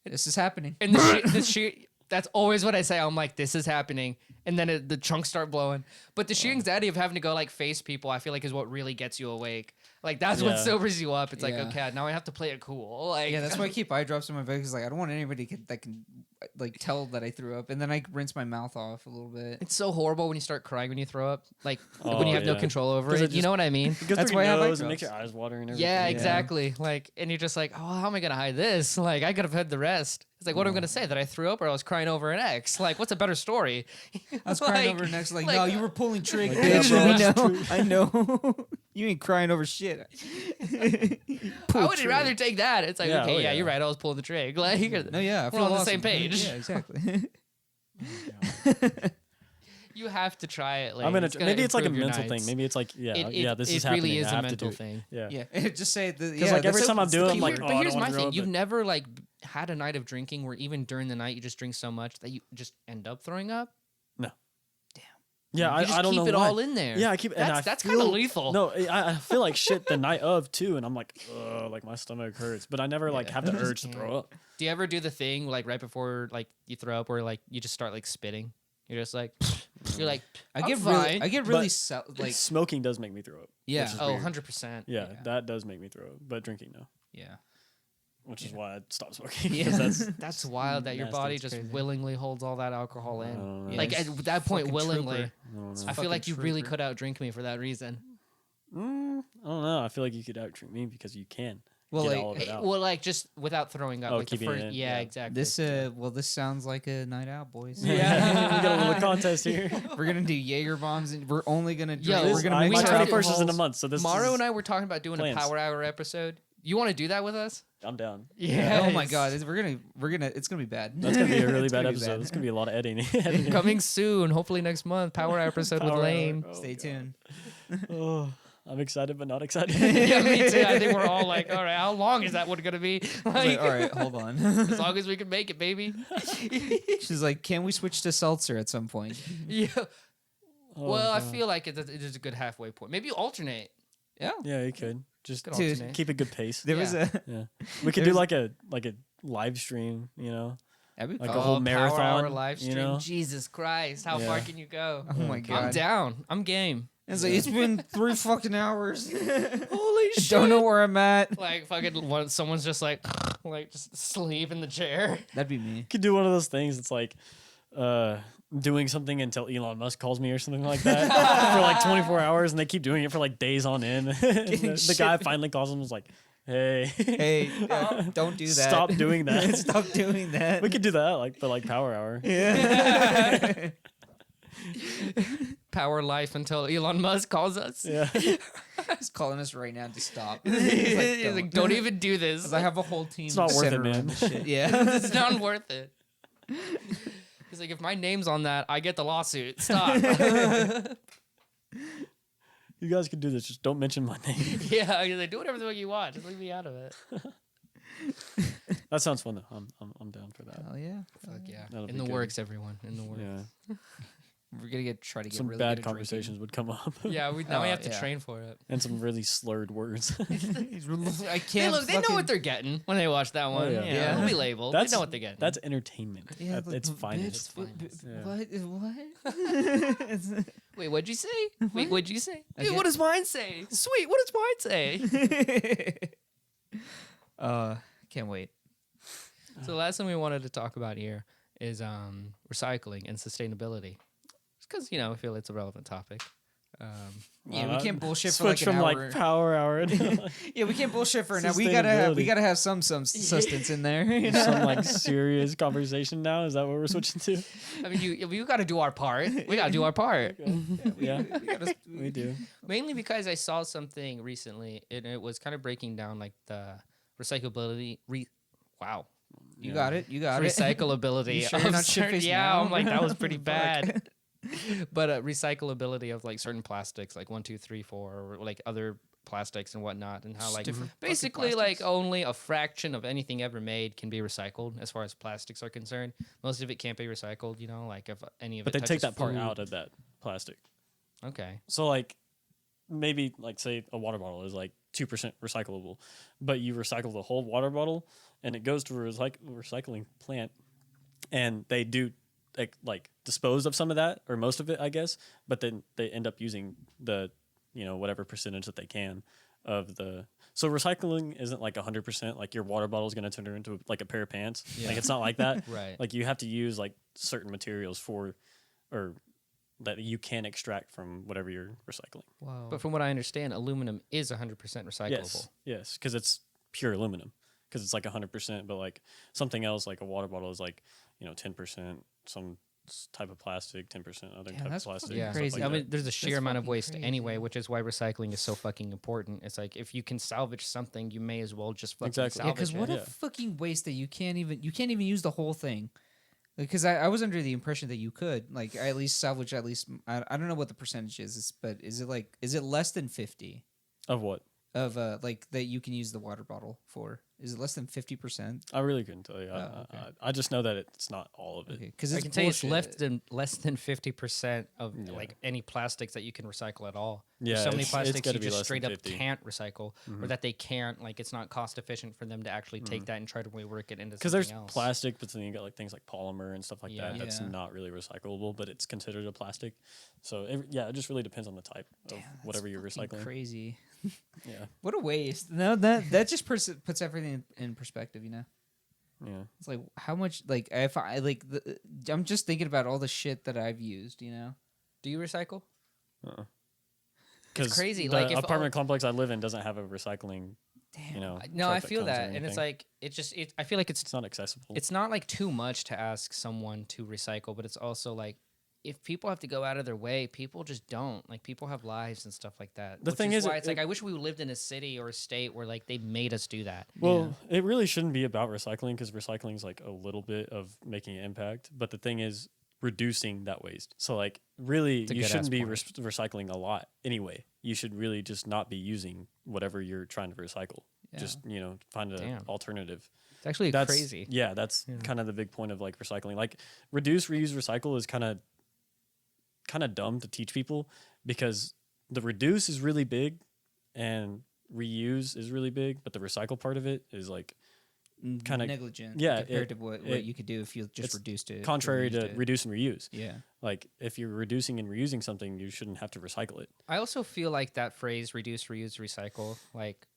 This is happening. And the sheer, that's always what I say. I'm like, this is happening. And then the chunks start blowing. But the sheer anxiety of having to go like face people, I feel like is what really gets you awake. Like that's what Yeah. sobers you up. It's like, Yeah. okay, now I have to play it cool. Like, Yeah, that's why I keep eye drops in my bag because like I don't want anybody that can like tell that I threw up, and then I rinse my mouth off a little bit. it's so horrible when you start crying when you throw up. Like when Oh, you have no yeah. control over 'Cause it. it You just- know what I mean? It goes That's through why I your have eye nose and makes drops. your eyes water and everything. Yeah, exactly. Like, and you're just like, oh, how am I gonna hide this? Like, I could have had the rest. It's like, what am I gonna say? That I threw up or I was crying over an ex? Like, what's a better story? I was crying over next, like, like, no, you were pulling trig, Like, bitch. yeah, bro, I know. You ain't crying over shit. I would rather take that. It's like, Yeah, okay, oh, yeah, yeah. you're right. I was pulling the trig. Like, No, yeah, I we're feel on the awesome. same page. Yeah, exactly. You have to try it. Like, I'm gonna. Maybe it's like a improve your mental nights. thing. Maybe it's like, yeah, this is it happening. really is I a have to mental do it. thing. Yeah. Yeah, just say the. Because like every time I'm doing, I'm like, But oh, I here's don't my want to thing: throw up, you've but- never like had a night of drinking where even during the night you just drink so much that you just end up throwing up. No. Damn. Yeah, You just I don't keep know it why. all in there. Yeah, I keep. and I That's kind of feel- lethal. No, I feel like shit the night of too, and I'm like, ugh, like my stomach hurts, but I never like have the I just urge to can't. throw up. Do you ever do the thing like right before like you throw up, where like you just start like spitting? You're just like, you're like, I I'm get fine. really But like smoking does make me throw up. yeah. which is Oh, weird. 100%. Yeah, Yeah. that does make me throw up, but drinking no, Yeah. which is why I stopped smoking. Yeah. 'cause that's That's wild that your nasty. body It's just crazy. willingly holds all that alcohol in. don't know. Like Yes. at that point, Fucking willingly. trooper. I don't know. I feel Fucking like you really trooper. could outdrink me for that reason. I don't know. I feel like you could out drink me because you can Well, get like, all of it out. Well, like just without throwing up. Oh, like the keeping it first, in, yeah, yeah. exactly. this sounds like a night out, boys. Yeah, we got a little contest here. We're gonna do Jaeger bombs, and we're only gonna drink. Yo, we're this- gonna my mix have to- 21st is in a alcohols. month, so this Mauro is, and I were talking about doing plans. a Power Hour episode. You want to do that with us? I'm down. Yeah. Oh my god, we're gonna. It's gonna be bad. That's gonna be a really It's bad gonna be episode. bad. It's gonna be a lot of editing. Coming soon, hopefully next month. Power Hour episode with Power Lane. Hour. Oh, Stay God. tuned. Oh, I'm excited, but not excited. Yeah, me too. I think we're all like, all right, how long is that one gonna be? I was like, all right, hold on. As long as we can make it, baby. She's like, can we switch to seltzer at some point? Yeah. Oh, Well, I God. feel like it is a good halfway point. Maybe alternate. Yeah. Yeah, you could just Could Dude, alternate. keep a good pace. There was a. Yeah, we could do There's- like a live stream. You know, That'd be like fun. a whole Power Hour marathon, live you stream. know? Jesus Christ, how far Yeah. can you go? Oh my I'm god. I'm down. I'm game. It's like, it's been 3 fucking hours. Holy shit! Don't know where I'm at. Like fucking, someone's just like just sleep in the chair. That'd be me. could do one of those things. It's like doing something until Elon Musk calls me or something like that for like 24 hours, and they keep doing it for like days on end. the guy shit. finally calls him and was like, "Hey, Hey, don't do that. Stop doing that." Stop doing that. We could do that like for like Power Hour. Yeah. Power life until Elon Musk calls us. Yeah. He's calling us right now to stop. He's like, don't even do this. 'Cause I have a whole team. It's not worth it, centered around man. this shit. Yeah. It's not worth it. He's like, if my name's on that, I get the lawsuit. Stop. You guys could do this. Just don't mention my name. Yeah, he's like, do whatever the fuck you want. Just leave me out of it. That sounds fun though. I'm down for that. Hell yeah. Fuck yeah. That'll In be the good. works, everyone. In the works. Yeah. We're gonna try to get Some really bad good at conversations would come up. Yeah, now we Oh, have to yeah. train for it. And some really slurred words. drinking. I Hey, can't. look, they know what they're getting when they watch that one. yeah. Yeah, Yeah. they'll be labeled. That's- they know what they're getting. That's entertainment. Yeah, At its but finest. finest. Yeah. What? Wait, what'd you say? Wait, what'd you say? I Dude, can't- what does mine say? Sweet, what does mine say? Can't wait. So the last thing we wanted to talk about here is recycling and sustainability. Just because, I feel it's a relevant topic. Yeah, we can't bullshit for Switch like an from hour. like Power Hour to Yeah, we can't bullshit for now. We gotta have some sustenance in there. You know? some like serious conversation now. Is that what we're switching to? I mean, you got to do our part. We got to do our part. Yeah, We gotta- we do. Mainly because I saw something recently, and it was kind of breaking down like the recyclability. Wow. You got it. You got it. Recyclability. You sure of you're not certain- shit-faced yeah, now? I'm like, that was pretty Fuck. bad. But recyclability of like certain plastics, like 1, 2, 3, 4, or like other plastics and whatnot, and how Just like different fucking basically like plastics. only a fraction of anything ever made can be recycled as far as plastics are concerned. Most of it can't be recycled, like if any of But it they take touches that part food. out of that plastic. Okay. So like maybe like say a water bottle is like 2% recyclable, but you recycle the whole water bottle and it goes to a recycling plant, and they do like dispose of some of that or most of it, I guess, but then they end up using the whatever percentage that they can of the. So recycling isn't like 100%. Like your water bottle is going to turn into like a pair of pants. Yeah. Like it's not like that. Right. Like you have to use like certain materials for, or that you can extract from whatever you're recycling. Wow. But from what I understand, aluminum is 100% recyclable. Yes, because it's pure aluminum. Because it's like 100%, but like something else, like a water bottle, is like 10%. Some type of plastic, 10% other Damn, type of that's plastic. fucking Yeah, crazy. I Like mean, that. there's a sheer That's amount of fucking waste crazy. anyway, which is why recycling is so fucking important. It's like if you can salvage something, you may as well just fucking Exactly. Yeah, salvage because what it. a Yeah. fucking waste that you can't even use the whole thing. Because I was under the impression that you could like at least salvage at least I don't know what the percentage is, but is it less than 50 Of what? of like that you can use the water bottle for? Is it less than 50%? I really couldn't tell you. Oh, okay. I just know that it's not all of it. Okay, because I it's can tell you it's bullshit. less than 50% of Yeah. like any plastics that you can recycle at all. Yeah, There's so many it's plastics gotta you be just less than straight up 50. can't recycle, or Mhm. that they can't. Like it's not cost efficient for them to actually take that and try to rework it into Because something there's else. plastic, but then you got like things like polymer and stuff like Yeah. that. That's Yeah. not really recyclable, but it's considered a plastic. So it just really depends on the type of Damn, that's whatever you're fucking recycling. Crazy. Yeah, What a waste. No, that just puts everything in perspective. You know. yeah. It's like how much like if I like I'm just thinking about all the shit that I've used, you know. Do you recycle? Because crazy, The like, if apartment complex I live in doesn't have a recycling. Damn. You know, No, truck I feel comes or that, and it's anything. like I feel like It's not accessible. it's not like too much to ask someone to recycle, but it's also like if people have to go out of their way, people just don't. Like people have lives and stuff like that. The which thing is, why it's like it- I wish we lived in a city or a state where like they made us do that. Well, it really shouldn't be about recycling because recycling is like a little bit of making an impact. But the thing is reducing that waste. So like really, It's a you good-ass shouldn't be point. recycling a lot anyway. You should really just not be using whatever you're trying to recycle. Yeah. Just find an Damn. alternative. It's actually That's crazy. Yeah, that's Yeah. kind of the big point of like recycling. Like reduce, reuse, recycle is kind of dumb to teach people because the reduce is really big and reuse is really big, but the recycle part of it is like kinda- negligent. yeah, compared it- to what it- you could do if you just it's reduced it. or contrary reused to it. reduce and reuse. Yeah. Like if you're reducing and reusing something, you shouldn't have to recycle it. I also feel like that phrase reduce, reuse, recycle, like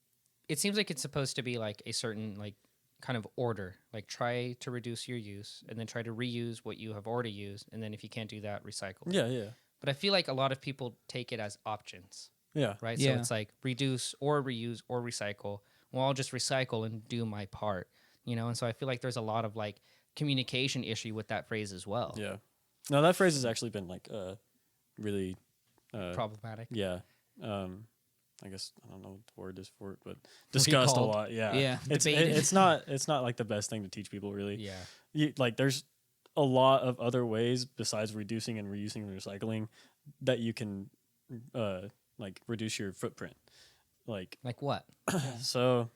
it seems like it's supposed to be like a certain like kind of order. Like try to reduce your use and then try to reuse what you have already used, and then if you can't do that, recycle. it. Yeah. But I feel like a lot of people take it as options, Yeah. right? Yeah. So it's like reduce or reuse or recycle. Well, I'll just recycle and do my part, And so I feel like there's a lot of like communication issue with that phrase as well. Yeah. No, that phrase has actually been like really Problematic. yeah. I guess I don't know what the word is for it, but discussed a called? lot. Yeah. Yeah. Debated. It's not like the best thing to teach people really. Yeah. Like there's a lot of other ways besides reducing and reusing and recycling that you can like reduce your footprint. Like Like what? so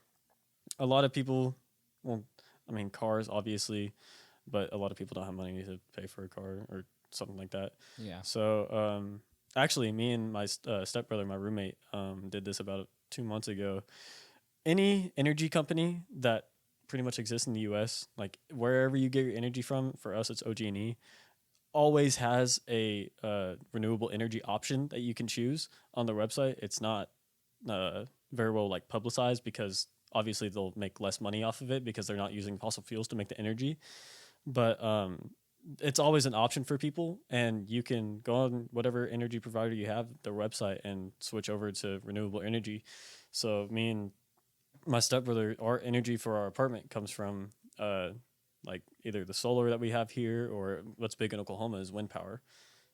a lot of people, well, I mean cars obviously, but a lot of people don't have money to pay for a car or something like that. Yeah. So actually me and my stepbrother, my roommate, did this about 2 months ago. Any energy company that pretty much exists in the US, like wherever you get your energy from, for us it's OG&E, always has a renewable energy option that you can choose on their website. It's not very well like publicized because obviously they'll make less money off of it because they're not using fossil fuels to make the energy. But it's always an option for people, and you can go on whatever energy provider you have, their website, and switch over to renewable energy. So me and my stepbrother, our energy for our apartment comes from like either the solar that we have here or what's big in Oklahoma is wind power.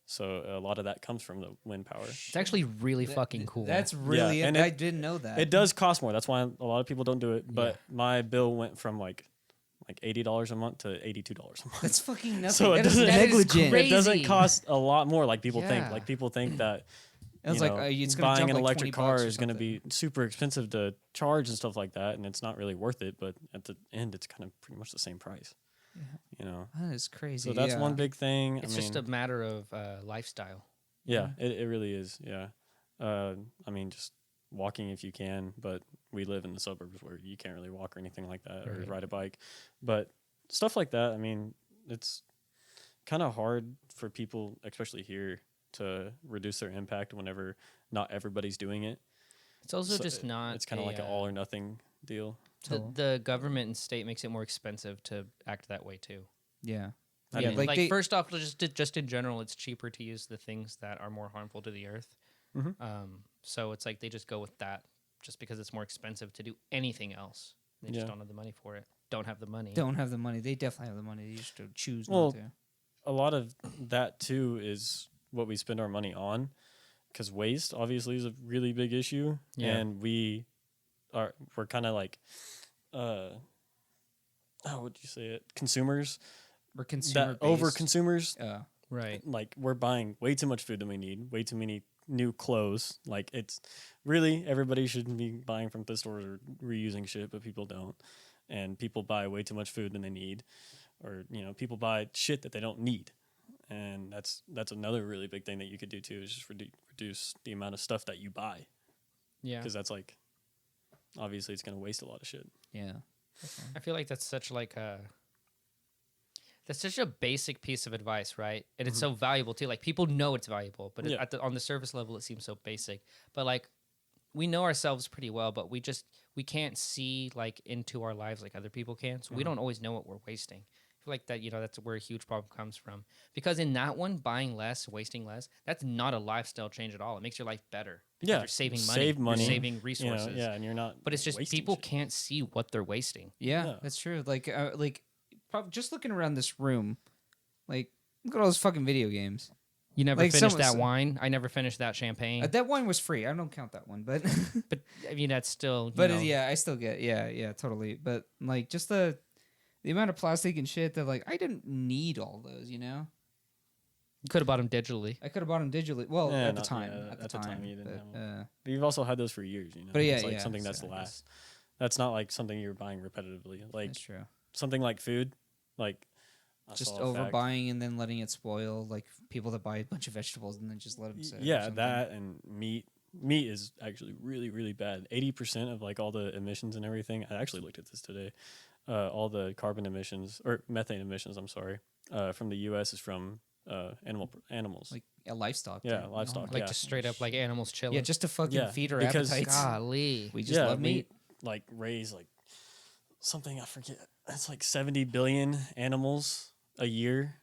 So a lot of that comes from the wind power. It's actually really fucking cool. That's really Yeah, and I didn't know that. It does cost more. That's why a lot of people don't do it. But Yeah. my bill went from like $80 a month to $82 a month. That's fucking nothing. So it That is doesn't- negligent. crazy. It doesn't cost a lot more like people think. Yeah. Like people think that It was like it's gonna buying jump an like electric 20 car bucks or is going to something. be super expensive to charge and stuff like that, and it's not really worth it. But at the end, it's kind of pretty much the same price. That is crazy. So that's yeah. one big thing. It's just a matter of lifestyle. Yeah, it really is. Yeah. I mean, just walking if you can, but we live in the suburbs where you can't really walk or anything like that or Right. ride a bike. But stuff like that, I mean, it's kind of hard for people, especially here, to reduce their impact whenever not everybody's doing it. It's also So just not. It's kind of like an all or nothing deal. The government and state makes it more expensive to act that way too. Yeah. I Yeah, mean, like Like they- first off, just in general, it's cheaper to use the things that are more harmful to the earth. Mhm. So it's like they just go with that just because it's more expensive to do anything else. They just Yeah. don't have the money for it. Don't have the money. don't have the money. They definitely have the money. They just choose Well, not to. a lot of that too is what we spend our money on, because waste obviously is a really big issue, and we're kind of like, how would you say it? Consumers. We're consumer over consumers. Right. Like we're buying way too much food than we need, way too many new clothes. Like it's really, everybody should be buying from thrift stores or reusing shit, but people don't. And people buy way too much food than they need, or people buy shit that they don't need. And that's another really big thing that you could do too, is just reduce the amount of stuff that you buy. Yeah. Because that's like, obviously it's going to waste a lot of shit. Yeah. I feel like that's such a basic piece of advice, right? And it's so valuable too. Like people know it's valuable, but on the surface level, it seems so basic. But like we know ourselves pretty well, but we can't see like into our lives like other people can. So we don't always know what we're wasting. I feel like that, that's where a huge problem comes from. Because in that one, buying less, wasting less, that's not a lifestyle change at all. It makes your life better. Yeah, you're saving money. Save money. You're saving resources. And you're not. But it's just people shit. can't see what they're wasting. Yeah, that's true. Like just looking around this room, like look at all those fucking video games. You never Like finished that wine. I never finished that champagne. That wine was free. I don't count that one, but But I mean, that's still. yeah, I still get totally. But like just the amount of plastic and shit that like I didn't need all those. You could have bought them digitally. I could have bought them digitally. Well, at the time, at the time you didn't have them. But but you've also had those for years. But yeah, it's like something so that's last. That's not like something you're buying repetitively. Like that's true. Something like food, like just overbuying and then letting it spoil. Like people that buy a bunch of vegetables and then just let them sit. Yeah, that and meat. Meat is actually really, really bad. 80% of like all the emissions and everything. I actually looked at this today. All the carbon emissions or methane emissions. I'm sorry, from the U.S. is from animals. Like a livestock. Yeah, livestock. Like just straight up like animals chilling. Yeah, just to fucking feed our appetites. Golly. We just love meat. Like raise like something, I forget. It's like 70 billion animals a year,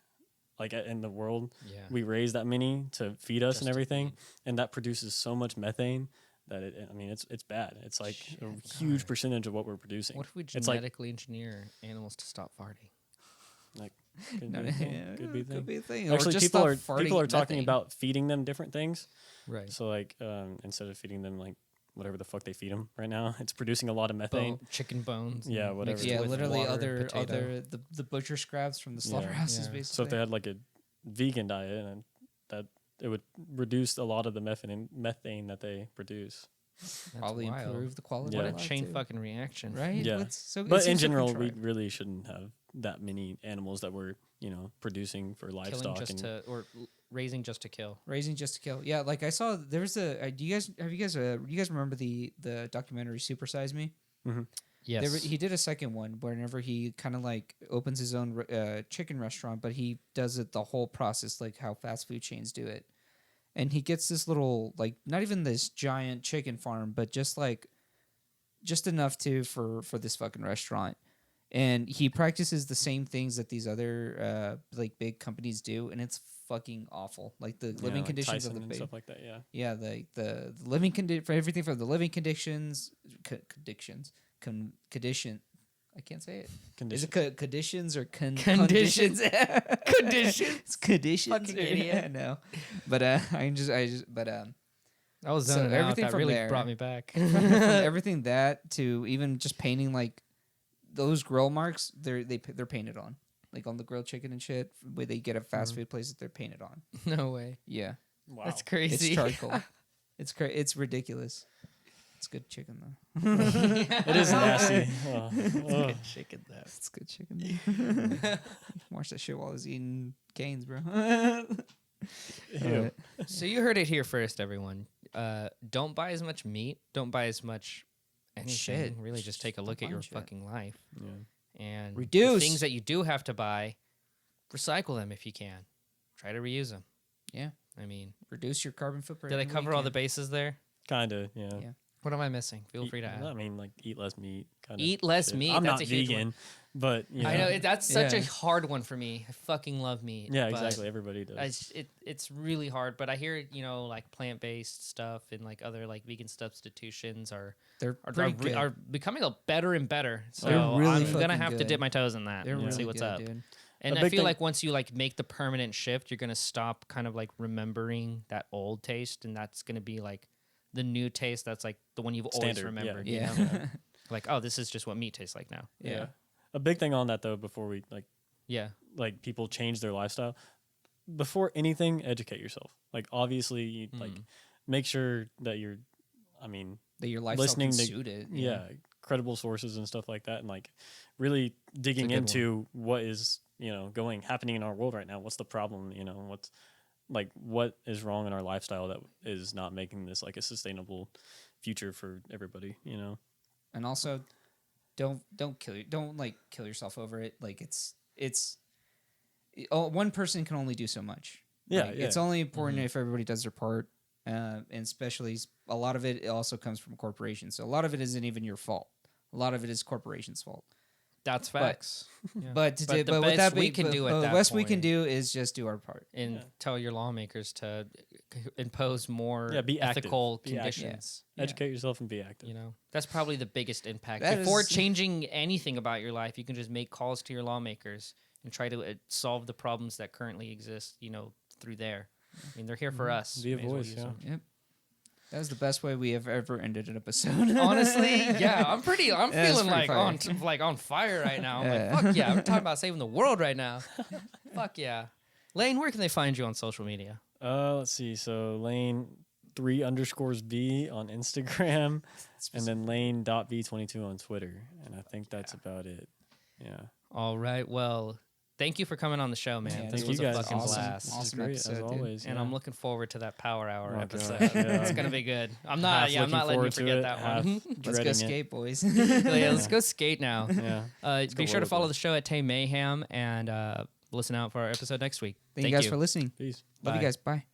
like in the world. Yeah. We raise that many to feed us and everything, and that produces so much methane that it's bad. It's like a huge percentage of what we're producing. What if we genetically engineer animals to stop farting? Like could be a thing. Or Actually, just people are talking methane. about feeding them different things. Right. So like instead of feeding them like whatever the fuck they feed them right now, it's producing a lot of methane. Chicken bones. Yeah, whatever. mixed Yeah, with literally water, the butcher scraps from the slaughterhouses, basically. So if they had like a vegan diet, and that it would reduce a lot of the methane that they produce. That's probably wild. improve the quality. What of a life, chain too. fucking reaction. Right? Yeah. So, But in general, we really shouldn't have that many animals that we're producing for livestock Raising just to kill. Raising just to kill. Yeah, like I saw there's do you guys remember the documentary Super Size Me? Mm-hmm. Yes. He did a second one whenever he kind of like opens his own chicken restaurant, but he does it the whole process like how fast food chains do it. And he gets this little, like, not even this giant chicken farm, but just enough for this fucking restaurant. And he practices the same things that these other like big companies do, and it's fucking awful. Like the living conditions Tyson of the and big stuff like that. yeah, the living for everything from the living conditions, condition. I can't say it. Is it conditions or conditions? Conditions. It's conditions. Fucking idiot. Yeah, no. But I was so zoning out. everything That from really there- brought me back. from everything that to even just painting like those grill marks, they're painted on, like on the grilled chicken and shit. Where they get a fast food place that they're painted on. No way. Yeah, Wow. That's crazy. it's charcoal. It's ridiculous. It's good chicken though. It is nasty. Chicken though. It's good chicken. Watch that shit while I was eating canes, bro. Ew. So you heard it here first, everyone. Don't buy as much meat. Don't buy as much anything. Shit. Really, just take a look at your bunch of it. fucking life Yeah. and Reduce. the things that you do have to buy. Recycle them if you can. Try to reuse them. Yeah. I mean, Reduce your carbon footprint. did I any way cover you all the can. bases there? Kinda. Yeah. Yeah. What am I missing? Feel free to add. I mean, like eat less meat. Kinda Eat less shit. meat, I'm that's not a huge vegan, but I know that's such a Yeah. hard one for me. I fucking love meat. Yeah, but exactly. Everybody does. It's really hard, but I hear like plant-based stuff and like other like vegan substitutions are They're pretty good. are becoming better and better. So They're really I'm gonna fucking have to good. dip my toes in that They're and really see what's good, up. dude. And A I big feel thing- like once you like make the permanent shift, you're gonna stop kind of like remembering that old taste, and that's gonna be like the new taste. That's like the one you've always Standard, yeah. remembered. Yeah. You know? Like, oh, this is just what meat tastes like now. Yeah. A big thing on that though, before we Yeah. like people change their lifestyle, before anything, educate yourself. Like obviously, you like make sure that you're, I mean, That your lifestyle listening can to suit it. yeah, credible sources and stuff like that, and like really digging good into what is happening in our world right now. What's the problem? What is wrong in our lifestyle that is not making this like a sustainable future for everybody? And also, don't kill yourself over it. Like one person can only do so much. Yeah, Like, yeah. It's only important if everybody does their part, and especially a lot of it also comes from corporations. So a lot of it isn't even your fault. A lot of it is corporations' fault. That's facts. Yeah. But the with best that we can do at the that best we can point- do is just do our part. And tell your lawmakers to impose more be active. ethical Be active. conditions. Educate yourself and be active. You know, that's probably the biggest impact. That Before is- changing anything about your life, you can just make calls to your lawmakers and try to solve the problems that currently exist. Through there. I mean, they're here for us. Be a May as well voice, use yeah. them. Yep. That was the best way we have ever ended an episode. Honestly, yeah, I'm feeling pretty like fire. on fire right now. I'm Yeah. like, fuck yeah, we're talking about saving the world right now. Fuck yeah. Lane, where can they find you on social media? Let's see. So Lane 3_B on Instagram, and then Lane.B22 on Twitter, and I think that's about it. Yeah. All right, well, thank you for coming on the show, man. Yeah, This Thank was you a guys. fucking Awesome. blast. This is Awesome great episode, as dude. always. And yeah. I'm looking forward to that Power Hour Oh, episode. gosh, yeah. It's gonna be good. I'm Half not letting you looking forget forward that to it, one. half Let's go dreading it. skate, boys. Yeah, let's go skate now. Yeah. Be sure to follow rollerball. the show at Tame Mayhem and listen out for our episode next week. Thank you guys for listening. Peace. Love you Bye. guys. Bye.